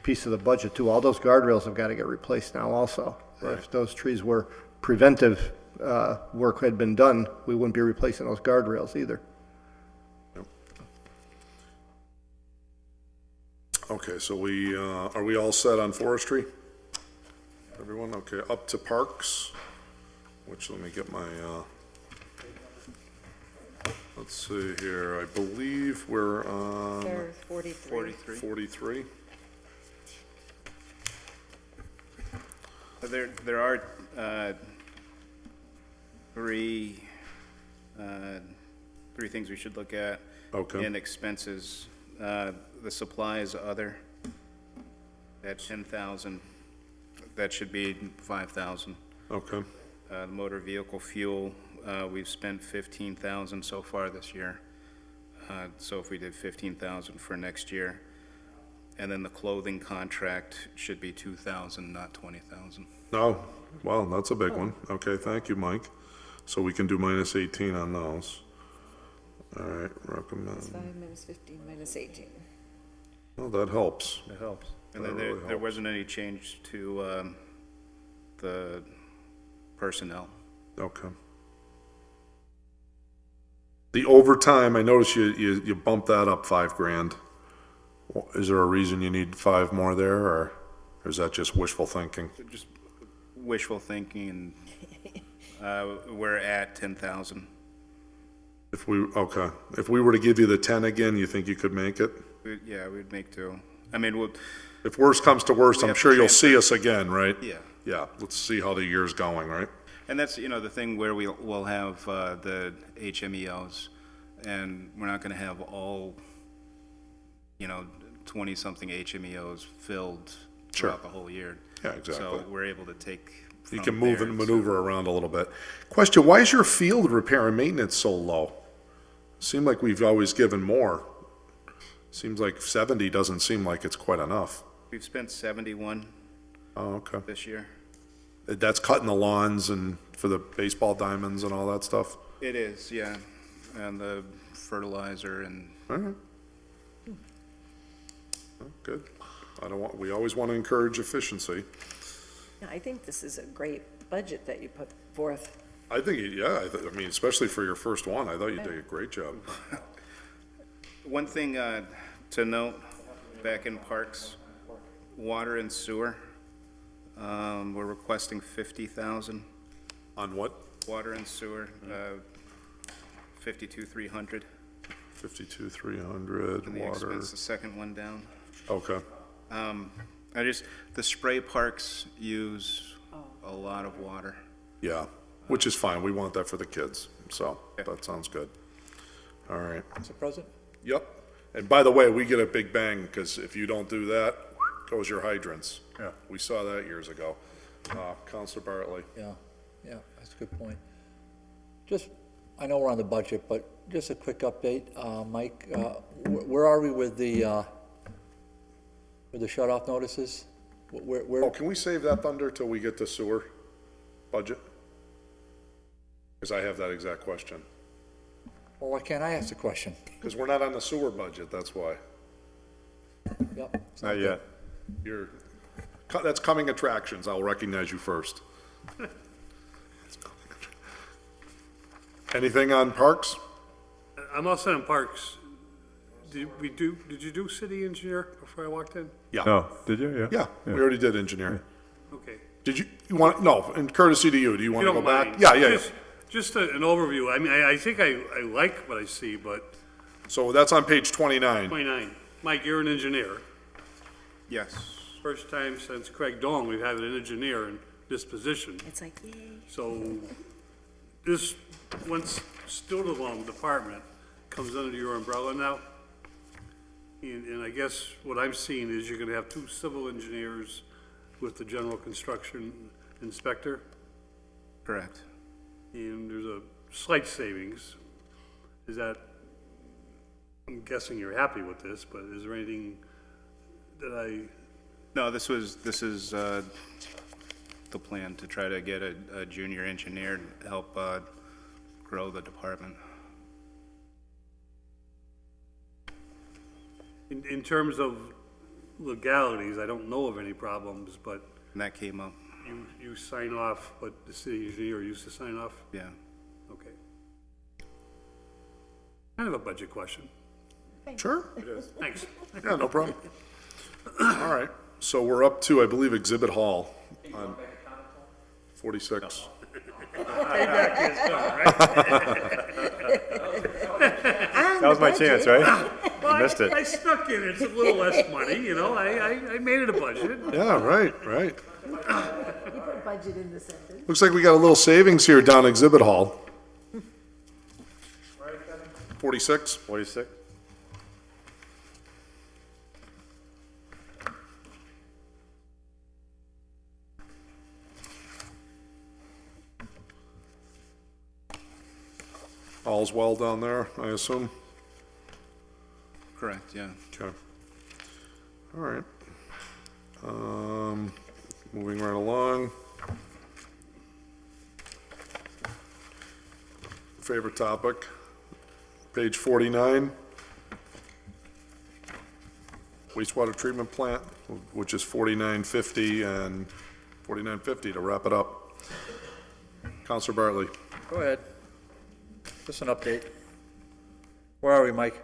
piece of the budget too. All those guardrails have got to get replaced now also. If those trees were preventive work had been done, we wouldn't be replacing those guardrails either. Okay, so are we all set on forestry? Everyone, okay, up to parks, which, let me get my, let's see here, I believe we're on There's 43. 43. There are three things we should look at. Okay. In expenses. The supplies other, at 10,000, that should be 5,000. Okay, The motor vehicle fuel, we've spent 15,000 so far this year. So if we did 15,000 for next year, and then the clothing contract should be 2,000, not 20,000. no, well, that's a big one. Okay, thank you, Mike. So we can do minus 18 on those. All right, recommend, 5 minus 15 minus 18. well, that helps. That helps. And That then really there helps. wasn't any change to the personnel. Okay. The overtime, I noticed you bumped that up $5,000. Is there a reason you need 5 more there, or is that just wishful thinking? Just wishful thinking, we're at 10,000. If we were to give you the 10 again, you think you could make it? Yeah, we'd make two. I mean, we'll, If worst comes to worst, We I'm have sure to you'll see us again, right? yeah. Yeah, let's see how the year's going, right? And that's, the thing where we'll have the HMEOs, and we're not gonna have all, 20-something HMEOs filled Sure. throughout the whole year. Yeah, exactly. So we're able to take You from can move there and to- maneuver around a little bit. Question, why is your field repair and maintenance so low? Seemed like we've always given more. Seems like 70 doesn't seem like it's quite enough. We've spent 71 Oh, okay. this year. That's cutting the lawns and for the baseball diamonds and all that stuff? It is, yeah, and the fertilizer and, All right. Oh, good. We always want to encourage efficiency. Yeah, I think this is a great budget that you put forth. I think, yeah, I mean, especially for your first one, I thought you did a great job. one thing to note, back in parks, water and sewer, we're requesting 50,000, On what? water and sewer, 52,300. 52,300 And the water. expense, the second one down. Okay. The spray parks use a lot of water. Yeah, which is fine. We want that for the kids, so that sounds good. All right. Mr. President? Yep. And by the way, we get a big bang, because if you don't do that, goes your hydrants. Yeah. We saw that years ago. Counselor Bartley. Yeah, that's a good point. Just, I know we're on the budget, but just a quick update, Mike, where are we with the shut-off notices? Where, Oh, can we save that thunder till we get to sewer budget? Because I have that exact question. well, why can't I ask the question? Because we're not on the sewer budget, that's why. Yep. Not yet. That's coming attractions. I'll recognize you first. Anything on parks? I'm all set on parks. Did you do city engineer before I walked in? Yeah. Oh, did you? Yeah, we already did engineer. Okay. Did you want, no, and courtesy to you, do you want to If you go don't back? mind. Yeah. Just an overview. I mean, I think I like what I see, but So that's on page 29. 29. Mike, you're an engineer. Yes. First time since Craig Dolan we've had an engineer in this position. It's like, yay. So this, once still-alone department comes under your umbrella now. And I guess what I'm seeing is you're gonna have 2 civil engineers with the general construction inspector, Correct. and there's a slight savings. Is that, I'm guessing you're happy with this, but is there anything that No, this is the plan, to try to get a junior engineer to help grow the department. in terms of legalities, I don't know of any problems, but And that came up, you sign off, but the city engineer used to sign off? yeah. Okay. Kind of a budget question. Sure. Thanks. Yeah, no problem. All right, so we're up to, I believe, Exhibit Hall on 46. That was my chance, right? Well, Missed it. I snuck in, it's a little less money, I made it a budget. Yeah, right. You put budget in the sentence. Looks like we got a little savings here down Exhibit Hall. 46? 46? All's well down there, I assume? Correct, yeah. Okay. All right. Moving right along. Favorite topic, page 49. Wastewater treatment plant, which is 4950 and 4950 to wrap it up. Counselor Bartley. Go ahead. Just an update. Where are we, Mike?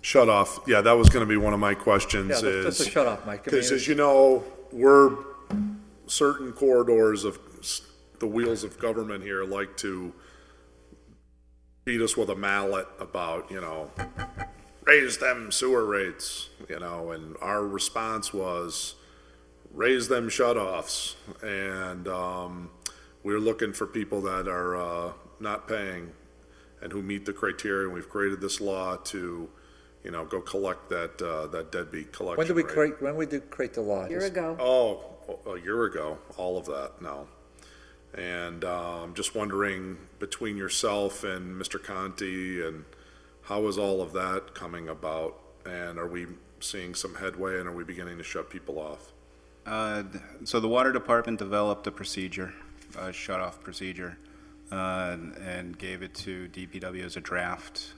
Shut off, yeah, that was gonna be one of my questions Yeah, that's a is, shut off, Mike. I mean, because as you know, we're, certain corridors of the wheels of government here like to beat us with a mallet about, raise them sewer rates, and our response was, raise them shut-offs. And we're looking for people that are not paying and who meet the criteria. And we've created this law to, go collect that deadbeat collection when did we rate. create the law? A year ago. Oh, a year ago, all of that, no. And just wondering, between yourself and Mr. Conti, and how is all of that coming about? And are we seeing some headway, and are we beginning to shut people off? So the water department developed a procedure, a shut-off procedure, and gave it to DPW as a draft.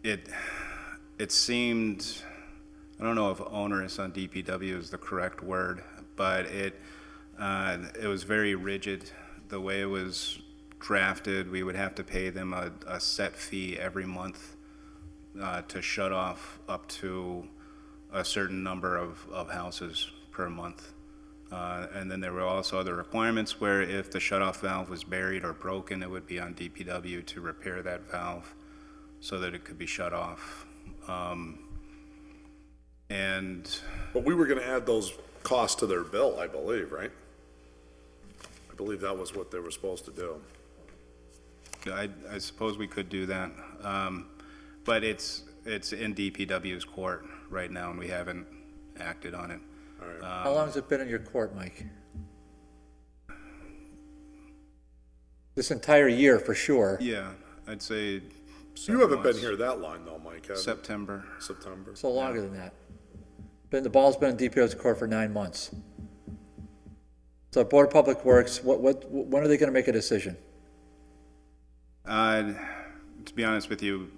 It seemed, I don't know if onerous on DPW is the correct word, but it was very rigid. The way it was drafted, we would have to pay them a set fee every month to shut off up to a certain number of houses per month. And then there were also other requirements where if the shut-off valve was buried or broken, it would be on DPW to repair that valve so that it could be shut off. But we were gonna add those costs to their bill, I believe, right? I believe that was what they were supposed to do. I suppose we could do that, but it's in DPW's court right now, and we haven't acted on it. How long has it been in your court, Mike? This entire year, for sure. Yeah, I'd say You haven't been months. here that long though, Mike, have you? September. September. So longer than that. The ball's been in DPW's court for 9 months. So Board of Public Works, when are they gonna make a decision? To be honest with you,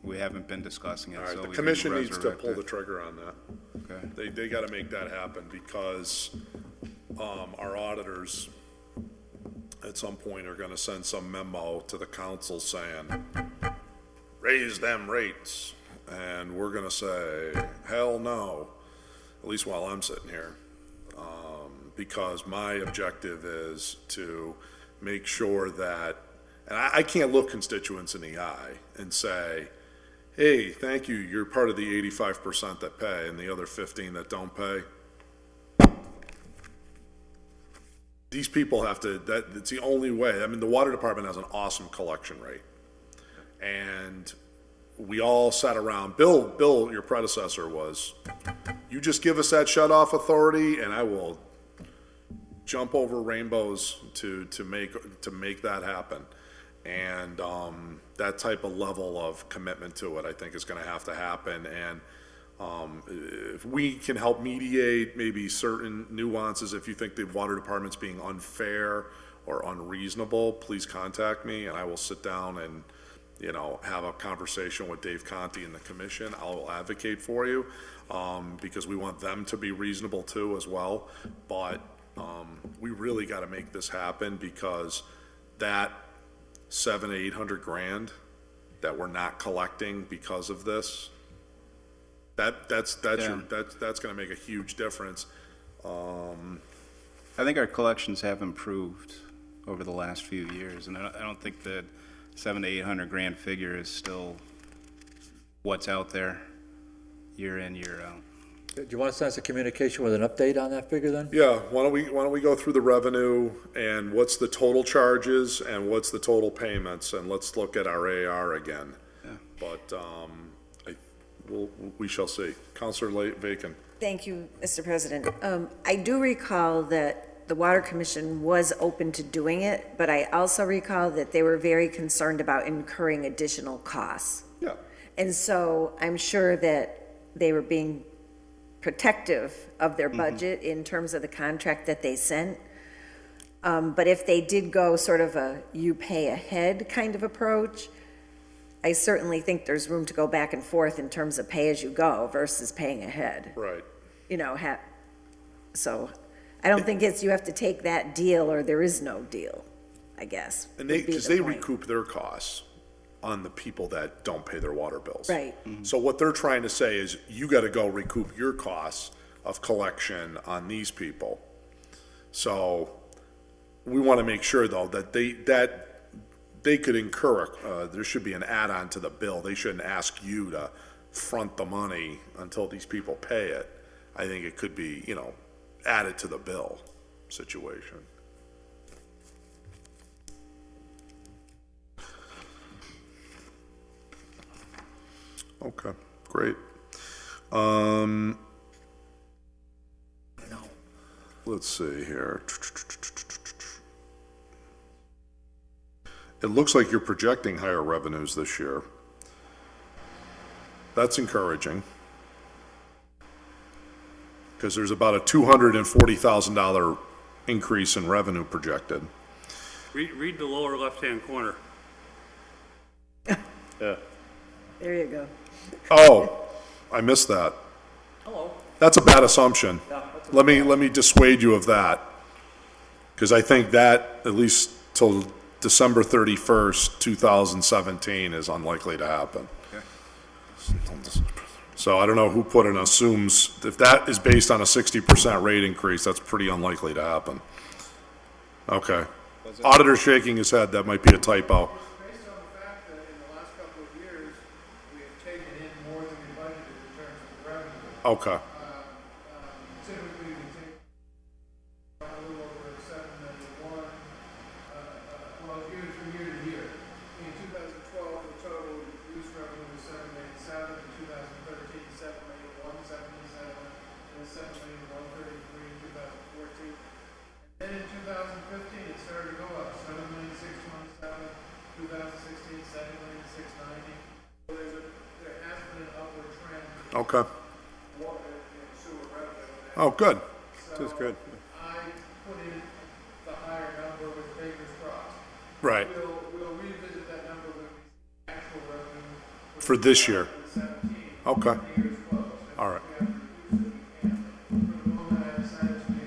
we haven't been discussing it. All right, so the we commission can needs to resurrect pull it. the trigger on that. Okay. They gotta make that happen because, our auditors at some point are gonna send some memo to the council saying, raise them rates. And we're gonna say, hell no, at least while I'm sitting here. Because my objective is to make sure that, and I can't look constituents in the eye and say, hey, thank you, you're part of the 85% that pay and the other 15 that don't pay. These people have to, it's the only way. I mean, the water department has an awesome collection rate. And we all sat around, Bill, your predecessor was, you just give us that shut-off authority and I will jump over rainbows to make that happen. And that type of level of commitment to it, I think, is gonna have to happen. And if we can help mediate maybe certain nuances, if you think the water department's being unfair or unreasonable, please contact me and I will sit down and, have a conversation with Dave Conti and the commission. I'll advocate for you, because we want them to be reasonable too as well. But we really gotta make this happen, because that 700 to 800 grand that we're not collecting because of this, that's gonna make a huge difference. I think our collections have improved over the last few years, and I don't think that 700 to 800 grand figure is still what's out there year in, year out. Do you want to send us a communication with an update on that figure then? Yeah, why don't we go through the revenue and what's the total charges and what's the total payments, and let's look at our AR again. Yeah. But, we shall see. Counselor Bacon. Thank you, Mr. President. I do recall that the Water Commission was open to doing it, but I also recall that they were very concerned about incurring additional costs. Yeah. And so I'm sure that they were being protective of their budget in terms of the contract that they sent. But if they did go sort of a you pay ahead kind of approach, I certainly think there's room to go back and forth in terms of pay as you go versus paying ahead. Right. So I don't think it's you have to take that deal or there is no deal, I guess. And would be because the they point. recoup their costs. on the people that don't pay their water bills. Right. So what they're trying to say is, you gotta go recoup your costs of collection on these people. So, we wanna make sure though, that they could incur, there should be an add-on to the bill. They shouldn't ask you to front the money until these people pay it. I think it could be, added to the bill situation. Okay, great. Let's see here. It looks like you're projecting higher revenues this year. That's encouraging. Because there's about a $240,000 increase in revenue projected. Read the lower left-hand corner. There you go. Oh, I missed that. Hello. That's a bad assumption. Let me dissuade you of that. Because I think that, at least till December 31st, 2017, is unlikely to happen. So I don't know who put an assumes, if that is based on a 60% rate increase, that's pretty unlikely to happen. Okay. Auditor shaking his head, that might be a typo. Based on the fact that in the last couple of years, we have taken in more than we budgeted in terms of revenue. Okay, Typically, we take a little over $7.1 million. Well, it's from year to year. In 2012, the total use revenue was $7.87. In 2013, $7.177. And $7.133 in 2014. Then in 2015, it started to go up, $7,627, 2016, $7,690. So there has been an upward trend okay. in water and sewer revenue. Oh, good. That's good. I put in the higher number with fingers crossed. Right, We'll revisit that number when we see actual revenue for this year. 2017. Okay, Years closed. all right. We have to reduce it, we can. For the moment, I decided to be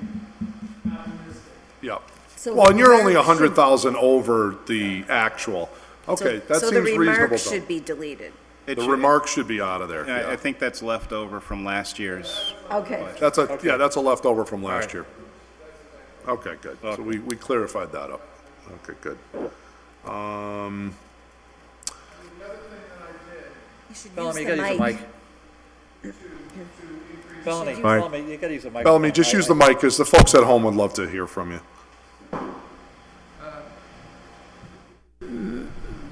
optimistic. Yep. So Well, and you're only remarks 100,000 over the actual. Okay, that So seems the reasonable remarks though. should be deleted. It The should- remarks should be out of there, I yeah. think that's left over from last year's. Okay. That's a leftover from last year. Okay, good. So we clarified that up. Okay, good. You should use Bellamy, you the gotta use a mic. mic. Bellamy, Mike. Bellamy, you gotta use a mic. Bellamy, just use the mic, because the folks at home would love to hear from you.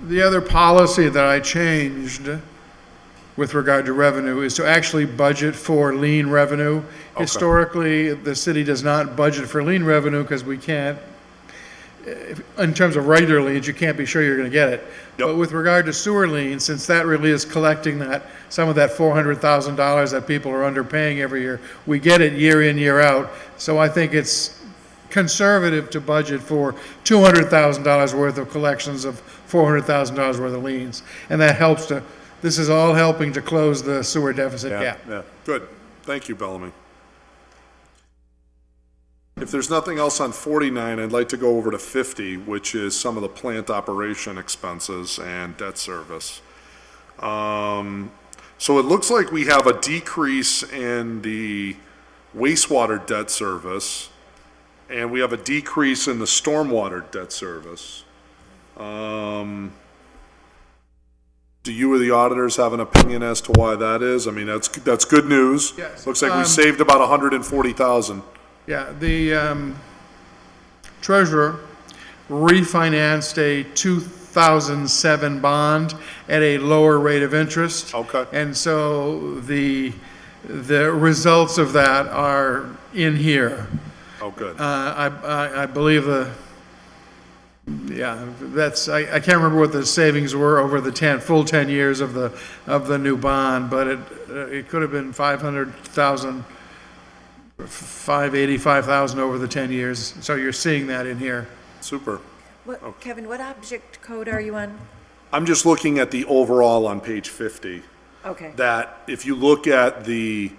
The other policy that I changed with regard to revenue is to actually budget for lean revenue. Historically, the city does not budget for lean revenue because we can't, in terms of regular liens, you can't be sure you're going to get it. But with regard to sewer liens, since that really is collecting some of that $400,000 that people are underpaying every year, we get it year in, year out. So I think it's conservative to budget for $200,000 worth of collections of $400,000 worth of liens. And that helps this is all helping to close the sewer deficit gap. Yeah. Good. Thank you, Bellamy. If there's nothing else on 49, I'd like to go over to 50, which is some of the plant operation expenses and debt service. So it looks like we have a decrease in the wastewater debt service, and we have a decrease in the stormwater debt service. Do you or the auditors have an opinion as to why that is? I mean, that's good news. Yes. Looks like we saved about 140,000. Yeah, the treasurer refinanced a 2007 bond at a lower rate of interest. Okay. And so the results of that are in here. Oh, good. I believe I can't remember what the savings were over the full 10 years of the new bond, but it could have been 500,000, 585,000 over the 10 years. So you're seeing that in here. Super. Kevin, what object code are you on? I'm just looking at the overall on page 50, Okay. that if you look at the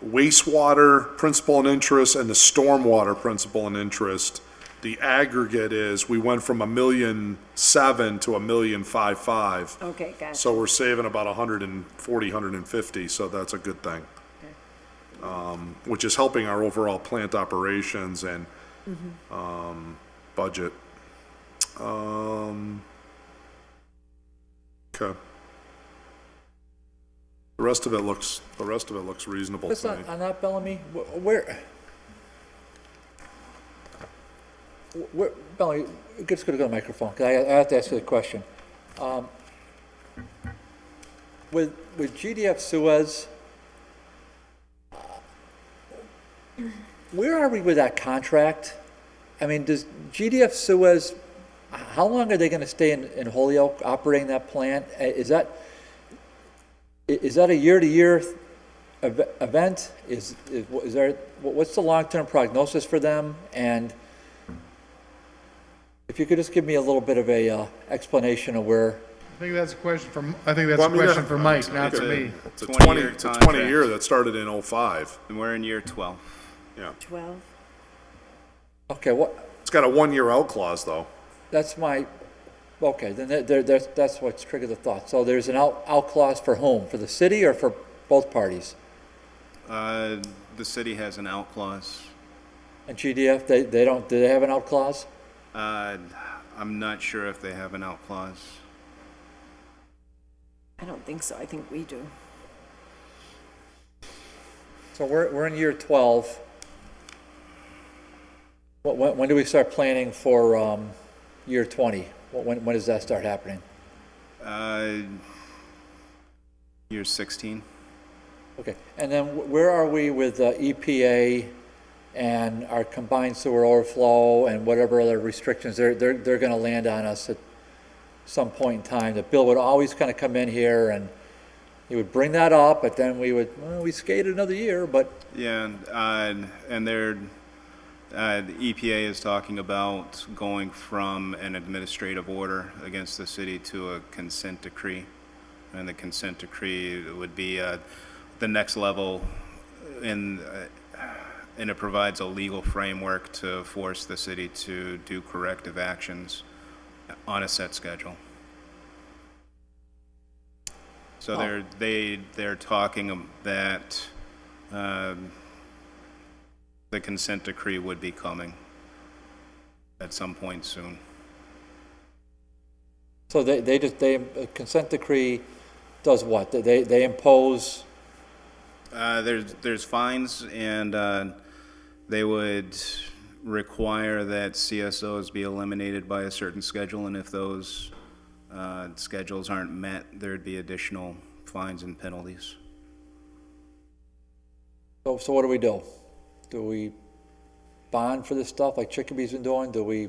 wastewater principal and interest and the stormwater principal and interest, the aggregate is, we went from 1,700,000 to 1,550,000. Okay, gotcha. So we're saving about 140, 150, so that's a good thing. Which is helping our overall plant operations and, budget. Okay. The rest of it looks reasonable Just to on me. on that, Bellamy, where, Bellamy, just go to the microphone, 'cause I have to ask you a question. With GDF Suez, where are we with that contract? I mean, does GDF Suez, how long are they gonna stay in Holyoke operating that plant? Is that a year-to-year event? Is there, what's the long-term prognosis for them? And if you could just give me a little bit of a explanation of where, I think that's a question for Mike, not It's for a- me. It's a 20-year 20-year contract. that started in '05. And we're in year 12. Yeah. 12? okay, It's got a 1-year out clause, though. that's my, okay, then that's what's triggered the thought. So there's an out clause for whom? For the city or for both parties? The city has an out clause. And GDF, they don't, do they have an out clause? I'm not sure if they have an out clause. I don't think so. I think we do. So we're in year 12. When do we start planning for year 20? When does that start happening? Year 16. Okay, and then where are we with EPA and our combined sewer overflow and whatever other restrictions they're going to land on us at some point in time? The bill would always kind of come in here and he would bring that up, but then we skated another year, but Yeah, and the EPA is talking about going from an administrative order against the city to a consent decree. And the consent decree would be the next level and it provides a legal framework to force the city to do corrective actions on a set schedule. So they're talking that the consent decree would be coming at some point soon. so a consent decree does what? They impose, There's fines, and they would require that CSOs be eliminated by a certain schedule, and if those schedules aren't met, there'd be additional fines and penalties. so what do we do? Do we bond for this stuff like Chickabee's been doing? Do we,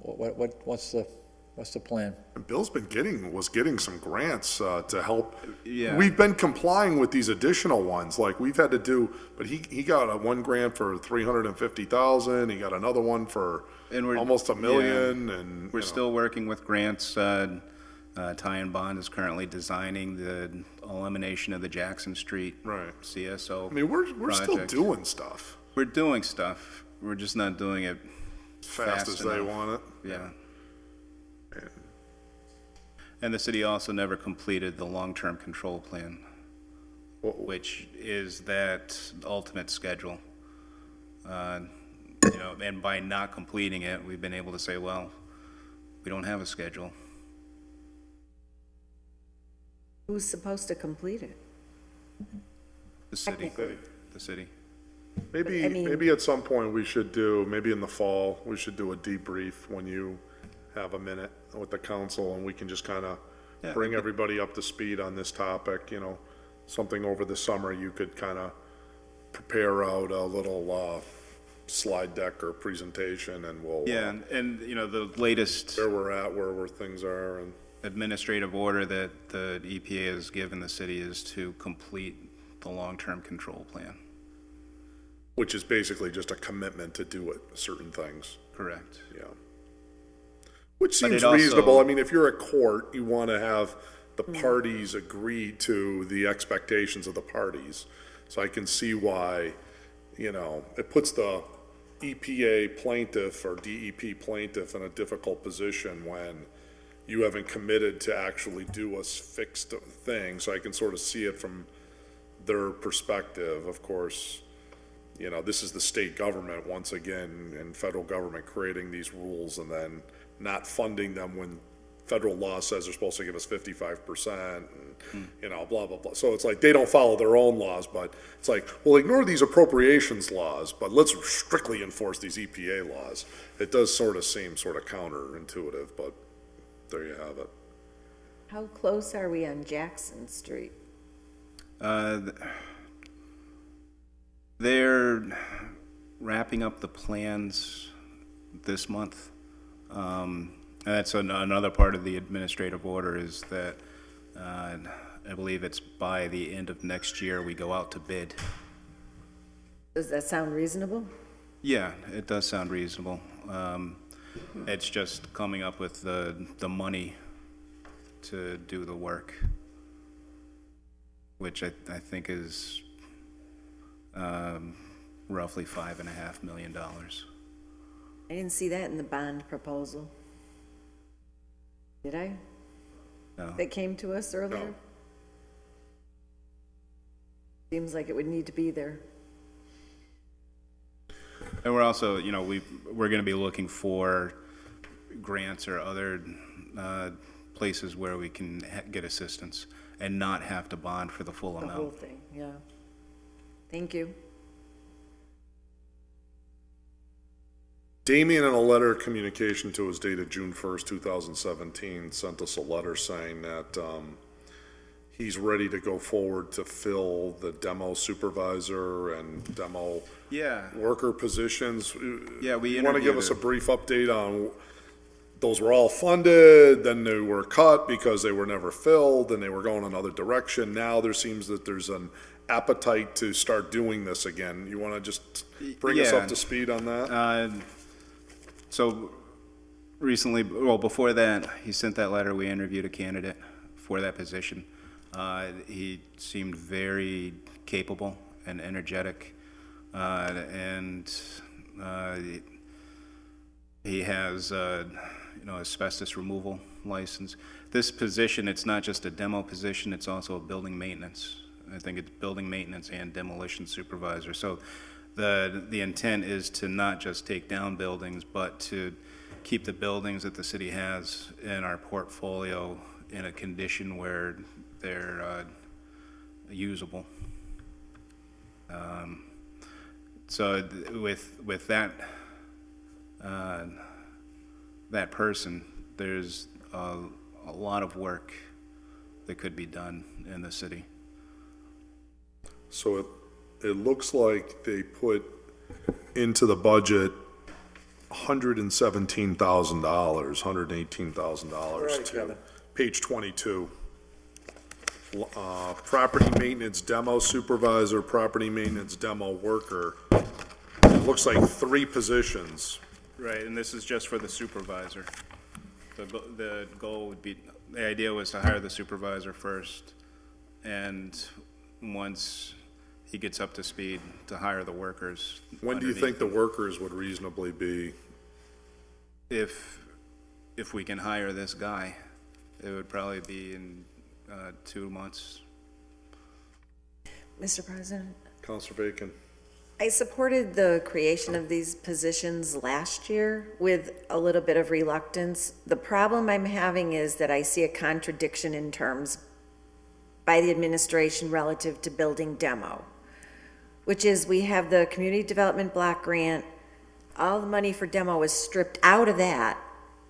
what's the plan? And Bill's was getting some grants to help. Yeah. We've been complying with these additional ones, like we've had to do, but he got one grant for 350,000, he got another one for And we're- almost $1 million, yeah. and. We're you know. still working with grants. Ty and Bond is currently designing the elimination of the Jackson Street Right. CSO I mean, we're still project. doing stuff We're doing stuff. We're just not doing it as fast as they enough. want it. Yeah. And the city also never completed the long-term control plan, which is that ultimate schedule. And by not completing it, we've been able to say, well, we don't have a schedule. Who's supposed to complete it? The city. Technically. The city. Maybe, I mean- maybe at some point we should do, maybe in the fall, we should do a debrief when you have a minute with the council and we can just kind of Yeah. bring everybody up to speed on this topic, something over the summer you could kind of prepare out a little, slide deck or presentation and we'll. Yeah, and the latest Where we're at, where things are and. administrative order that the EPA has given the city is to complete the long-term control plan. Which is basically just a commitment to do certain things, Correct. yeah. Which But seems it also- reasonable. I mean, if you're a court, you want to have the parties agree to the expectations of the parties. So I can see why, it puts the EPA plaintiff or DEP plaintiff in a difficult position when you haven't committed to actually do a fixed thing. So I can sort of see it from their perspective. Of course, you know, this is the state government once again and federal government creating these rules and then not funding them when federal law says they're supposed to give us 55% and, you know, blah, blah, blah. So it's like they don't follow their own laws, but it's like, well, ignore these appropriations laws, but let's strictly enforce these EPA laws. It does sort of seem sort of counterintuitive, but there you have it. How close are we on Jackson Street? They're wrapping up the plans this month. And that's another part of the administrative order is that I believe it's by the end of next year we go out to bid. Does that sound reasonable? Yeah, it does sound reasonable. It's just coming up with the money to do the work, which I think is roughly $5.5 million. I didn't see that in the bond proposal. Did I? No. That came to us earlier? No. Seems like it would need to be there. And we're also, you know, we're going to be looking for grants or other places where we can get assistance and not have to bond for the full The amount. whole thing, yeah. Thank you. Damien, in a letter of communication to us dated June 1st, 2017, sent us a letter saying that he's ready to go forward to fill the demo supervisor and demo Yeah. worker positions. Yeah, we You want to give interviewed us a her. brief update on, those were all funded, then they were cut because they were never filled, and they were going another direction. Now there seems that there's an appetite to start doing this again. You want to just bring us Yeah. up to speed on that? So recently, well, before that, he sent that letter. We interviewed a candidate for that position. He seemed very capable and energetic, and he has, asbestos removal license. This position, it's not just a demo position; it's also a building maintenance. I think it's building maintenance and demolition supervisor. So the intent is to not just take down buildings, but to keep the buildings that the city has in our portfolio in a condition where they're usable. So with that that person, there's a lot of work that could be done in the city. So it looks like they put into the budget $117,000, $118,000 to page 22. Property maintenance demo supervisor, property maintenance demo worker. It looks like 3 positions. Right, and this is just for the supervisor. The goal would be, the idea was to hire the supervisor first, and once he gets up to speed, to hire the workers. When do you think the workers would reasonably be? If we can hire this guy, it would probably be in 2 months. Mr. President, Counselor Bacon? I supported the creation of these positions last year with a little bit of reluctance. The problem I'm having is that I see a contradiction in terms by the administration relative to building demo, which is we have the community development block grant, all the money for demo is stripped out of that,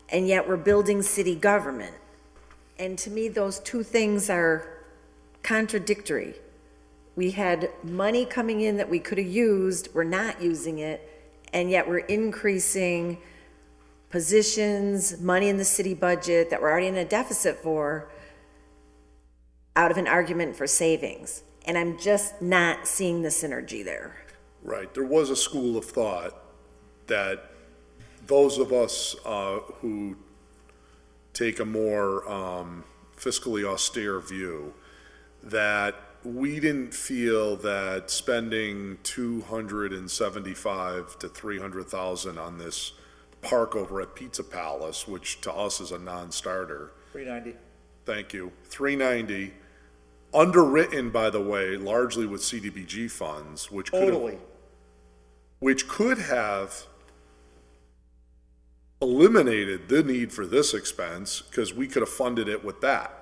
and yet we're building city government. And to me, those two things are contradictory. We had money coming in that we could have used, we're not using it, and yet we're increasing positions, money in the city budget that we're already in a deficit for, out of an argument for savings. And I'm just not seeing the synergy there. Right. There was a school of thought that those of us who take a more fiscally austere view, that we didn't feel that spending 275 to 300,000 on this park over at Pizza Palace, which to us is a non-starter. 390. Thank you. 390, underwritten, by the way, largely with CDBG funds, which could have eliminated the need for this expense, because we could have funded it with that.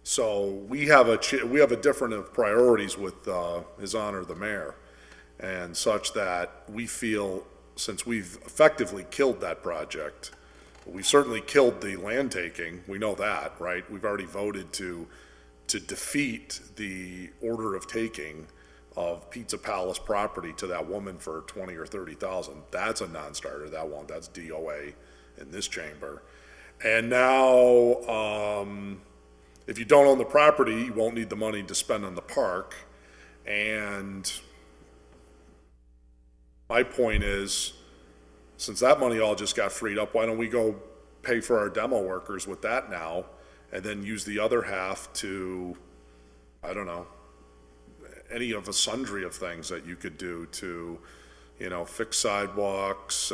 So we have a different of priorities with His Honor the Mayor, and such that we feel, since we've effectively killed that project, we certainly killed the land taking, we know that, right? We've already voted to defeat the order of taking of Pizza Palace property to that woman for 20 or 30,000. That's a non-starter, that's DOA in this chamber. And now, if you don't own the property, you won't need the money to spend on the park. And my point is, since that money all just got freed up, why don't we go pay for our demo workers with that now, and then use the other half to, I don't know, any of a sundry of things that you could do to, fix sidewalks,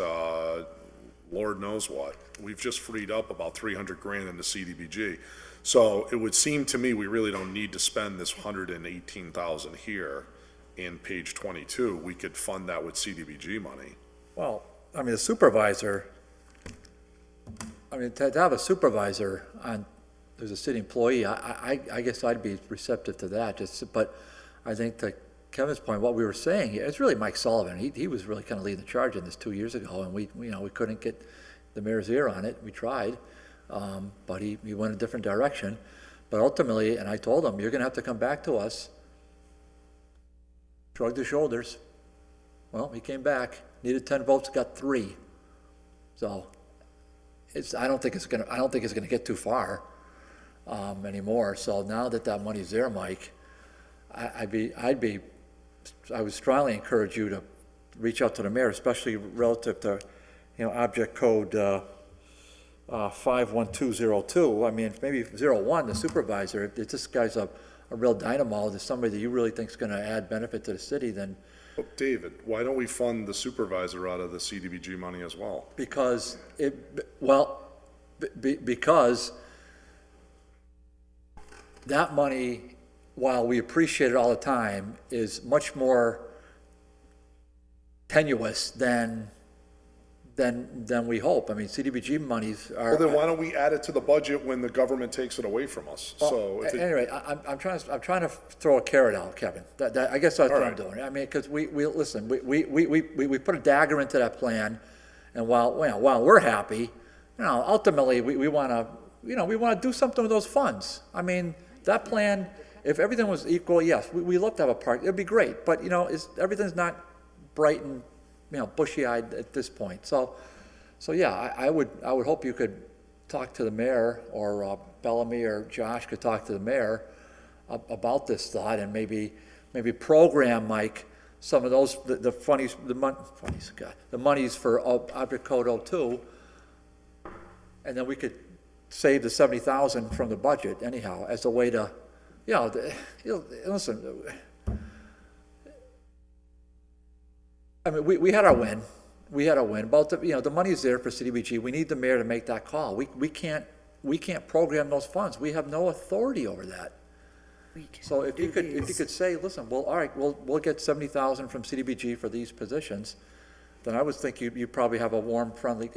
Lord knows what. We've just freed up about 300 grand into CDBG. So it would seem to me we really don't need to spend this 118,000 here in page 22. We could fund that with CDBG money. Well, I mean, the supervisor, to have a supervisor on, who's a city employee, I guess I'd be receptive to that, but I think to Kevin's point, what we were saying here, it's really Mike Sullivan. He was really kind of leading the charge in this 2 years ago, and we couldn't get the mayor's ear on it. We tried, but he went a different direction. But ultimately, and I told him, you're gonna have to come back to us. Shrugged his shoulders. Well, he came back, needed 10 votes, got 3. So I don't think it's gonna get too far anymore. So now that money's there, Mike, I would strongly encourage you to reach out to the mayor, especially relative to, object code 51202. I mean, maybe 01, the supervisor, if this guy's a real dynamo, there's somebody that you really think is going to add benefit to the city, then. Well, David, why don't we fund the supervisor out of the CDBG money as well? Because that money, while we appreciate it all the time, is much more tenuous than we hope. I mean, CDBG monies are. Well, then why don't we add it to the budget when the government takes it away from us? So anyway, I'm trying to throw a carrot out, Kevin. I guess that's what I'm doing. I mean, because we put a dagger into that plan, and while we're happy, ultimately we want to do something with those funds. I mean, that plan, if everything was equal, yes, we love to have a park. It'd be great, but everything's not bright and bushy-eyed at this point. So yeah, I would hope you could talk to the mayor, or Bellamy or Josh could talk to the mayor about this thought, and maybe program, Mike, some of those the monies for object code 02, and then we could save the 70,000 from the budget anyhow as a way to, listen. I mean, we had our win. But the money's there for CDBG. We need the mayor to make that call. We can't program those funds. We have no authority over that. So if you could say, listen, well, all right, we'll get 70,000 from CDBG for these positions, then I would think you probably have a warm, friendly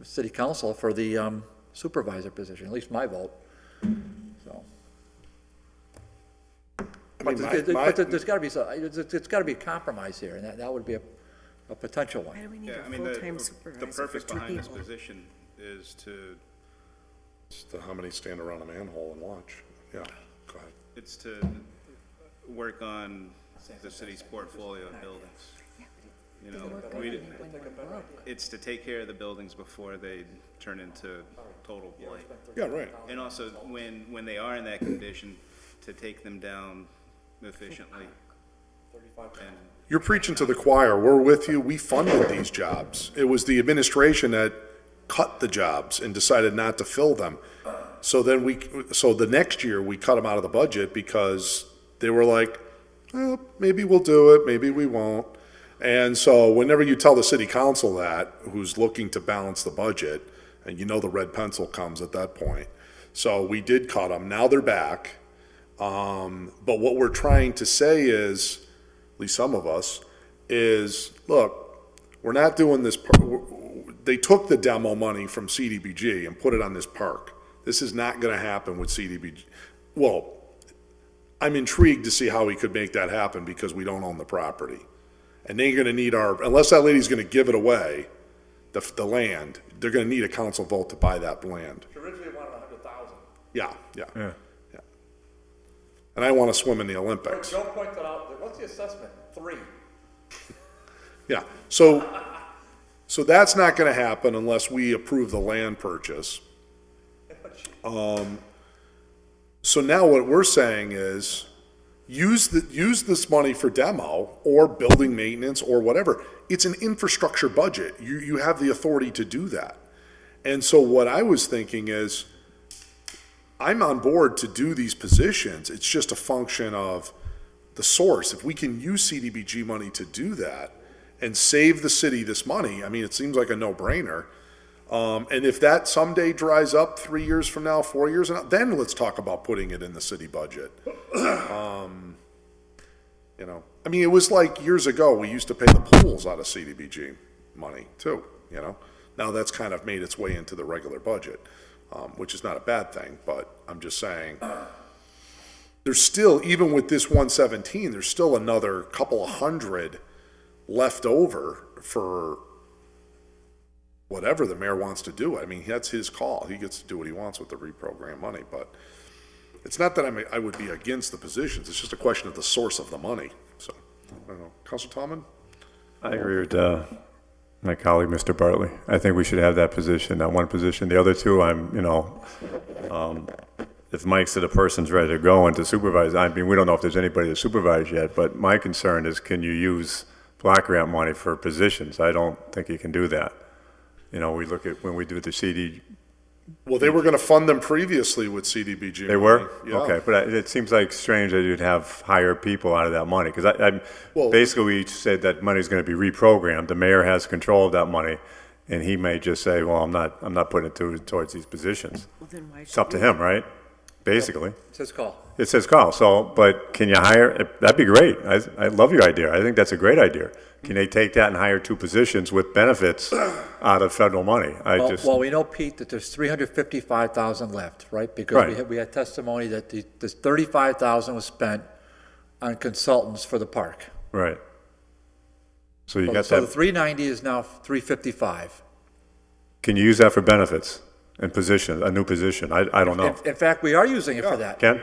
city council for the supervisor position. At least my vote. So. But there's got to be it's got to be a compromise here, and that would be a potential one. Why do we need a full-time supervisor the purpose for 2 behind this people? position is to how many stand around a manhole and watch? Yeah, go ahead. It's to work on the city's portfolio of buildings. It's to take care of the buildings before they turn into total blight. Yeah, right. And also, when they are in that condition, to take them down efficiently. And You're preaching to the choir. We're with you. We funded these jobs. It was the administration that cut the jobs and decided not to fill them. So then so the next year, we cut them out of the budget because they were like, well, maybe we'll do it, maybe we won't. And so whenever you tell the city council that, who's looking to balance the budget, and you know the red pencil comes at that point. So we did cut them, now they're back. But what we're trying to say is, at least some of us, is, look, we're not doing this, they took the demo money from CDBG and put it on this park. This is not gonna happen with CDBG. Well, I'm intrigued to see how we could make that happen because we don't own the property. And they're gonna need unless that lady's gonna give it away, the land, they're gonna need a council vote to buy that land. Originally wanted 100,000. Yeah. Yeah. And I wanna swim in the Olympics. Joe pointed out, what's the assessment? 3. Yeah, so that's not gonna happen unless we approve the land purchase. So now what we're saying is, use this money for demo or building maintenance or whatever. It's an infrastructure budget. You have the authority to do that. And so what I was thinking is, I'm on board to do these positions. It's just a function of the source. If we can use CDBG money to do that and save the city this money, I mean, it seems like a no-brainer. And if that someday dries up 3 years from now, 4 years from now, then let's talk about putting it in the city budget. You know, I mean, it was like years ago, we used to pay the pools out of CDBG money too, you know? Now that's kind of made its way into the regular budget, which is not a bad thing, but I'm just saying, there's still, even with this 117, there's still another couple of hundred left over for whatever the mayor wants to do. I mean, that's his call. He gets to do what he wants with the reprogram money, but it's not that I would be against the positions. It's just a question of the source of the money. So, I don't know. Councilor Tallman? I agree with my colleague, Mr. Bartley. I think we should have that position, that one position. The other two, if Mike said a person's ready to go and to supervise, I mean, we don't know if there's anybody to supervise yet, but my concern is, can you use block grant money for positions? I don't think you can do that. You know, we look at when we do the CD. Well, they were going to fund them previously with CDBG. They were? Yeah. Okay, but it seems like strange that you'd have hire people out of that money, because Well- basically we said that money's going to be reprogrammed. The mayor has control of that money, and he may just say, well, I'm not putting it towards these positions. Well, then why It's up to him, right? Basically. It's his call. It's his call, so, but can you hire, that'd be great. I love your idea. I think that's a great idea. Can they take that and hire 2 positions with benefits out of federal money? Well, we know, Pete, that there's 355,000 left, right? Because Right. we had testimony that this 35,000 was spent on consultants for the park. Right. So you got So the that, 390 is now 355. can you use that for benefits and position, a new position? I don't know. In fact, we are using it for that. Ken?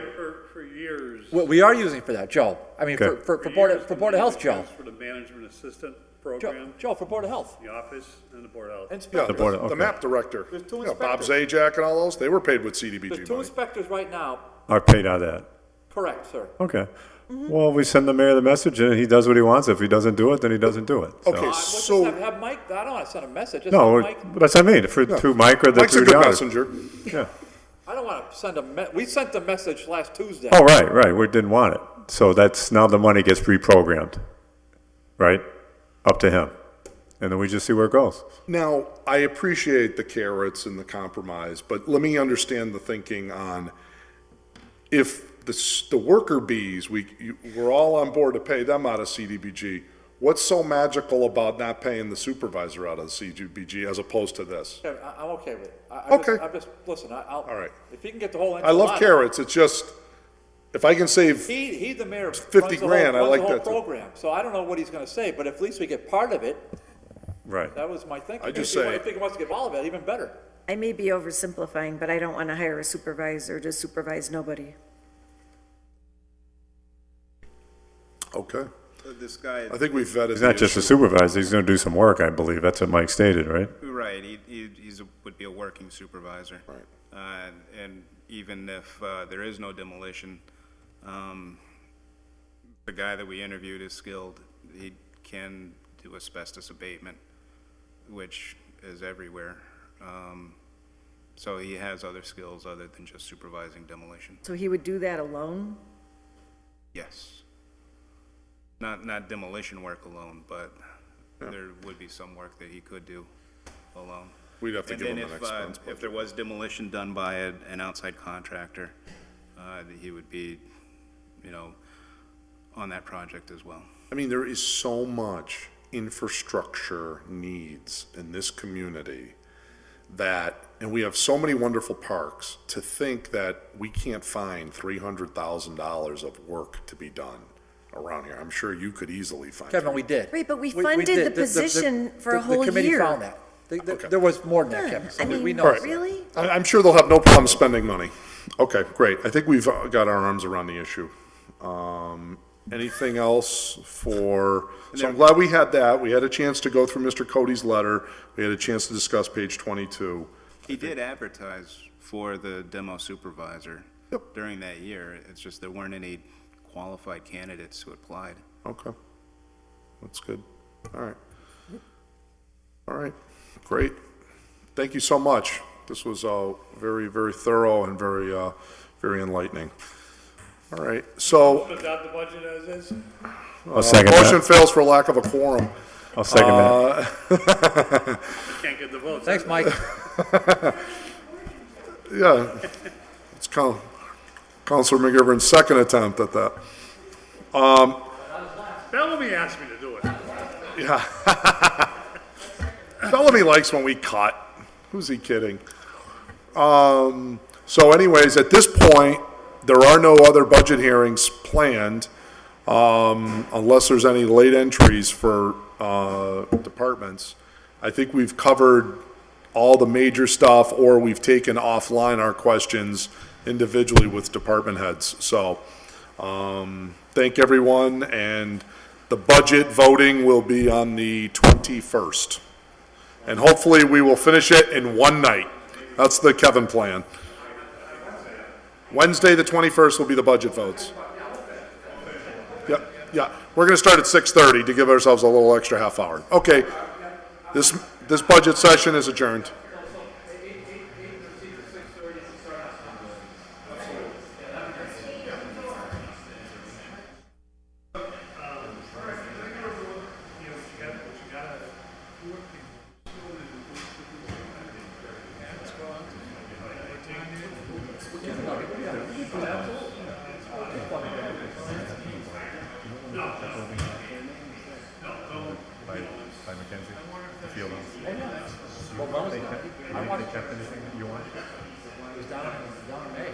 For years. We are using it for that, Joe. I mean, Okay. for Board of Health, Joe. For the management assistant Joe, program, Joe, for Board of Health. the office, and the board of health. Yeah, Inspectors. board, the okay. map director. There's 2 Yeah, Bob inspectors. Zajac and all those, they were paid with CDBG There's 2 money. inspectors right now. Are paid out of that? Correct, sir. Okay. Well, we send the mayor the message, and he does what he wants. If he doesn't do it, then he doesn't do it. So- Okay, Let's so, just have Mike, I don't want to send a message. Just No, have Mike. that's what I mean, through Mike or Mike's a through good the auditor. messenger. Yeah. I don't want to send we sent the message last Tuesday. Oh, right, we didn't want it. So that's, now the money gets reprogrammed, right? Up to him. And then we just see where it goes. Now, I appreciate the carrots and the compromise, but let me understand the thinking on if the worker bees, we're all on board to pay them out of CDBG. What's so magical about not paying the supervisor out of the CDBG as opposed to this? Okay, I'm okay with it. Okay. Listen, I'll. All right. If he can get the whole. I love enchilada, carrots, it's just, if I can save, He, the mayor. 50 runs the grand, I runs like the whole that too. program, so I don't know what he's gonna say, but at least we get part of it. Right. That was my thinking. I just If he- say- If he wants to give all of it, even better. I may be oversimplifying, but I don't want to hire a supervisor to supervise nobody. okay. This guy, I think we've vetted He's the not just a issue. supervisor, he's gonna do some work, I believe. That's what Mike stated, right? right, would be a working supervisor. Right. And even if there is no demolition, the guy that we interviewed is skilled. He can do asbestos abatement, which is everywhere. So he has other skills other than just supervising demolition. So he would do that alone? Yes. Not demolition work alone, but there would be some work that he could do alone. We'd have to And give then him an expense if budget. there was demolition done by an outside contractor, he would be, on that project as well. I mean, there is so much infrastructure needs in this community that, and we have so many wonderful parks, to think that we can't find $300,000 of work to be done around here. I'm sure you could easily find. Kevin, we did. Right, but we did. funded the position for a whole The committee year. found that. There was more than that, Kevin, so I we mean, know. really? I'm sure they'll have no problem spending money. Okay, great. I think we've got our arms around the issue. Anything else for, so I'm glad we had that. We had a chance to go through Mr. Cody's letter. We had a chance to discuss page 22. He did advertise for the demo supervisor during that year. It's just there weren't any qualified candidates who applied. Okay. That's good. All right. All right. Great. Thank you so much. This was very, very thorough and very enlightening. All right. So Adopt the budget as is? I'll second motion that. fails for lack of a quorum. I'll second that. Can't get the votes. Thanks, Mike. Yeah. It's Counselor McGivern's second attempt at that. Bellamy asked me to do it. Yeah. Bellamy likes when we cut. Who's he kidding? So anyways, at this point, there are no other budget hearings planned, unless there's any late entries for, departments. I think we've covered all the major stuff, or we've taken offline our questions individually with department heads. So, thank everyone, and the budget voting will be on the 21st. And hopefully we will finish it in one night. That's the Kevin plan. Wednesday, the 21st will be the budget votes. Yep, yeah. We're gonna start at 6:30 to give ourselves a little extra half hour. Okay, this budget session is adjourned. By Mackenzie, the field house. They kept anything that you wanted? It was down in May.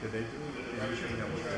Did they do, did you think that was the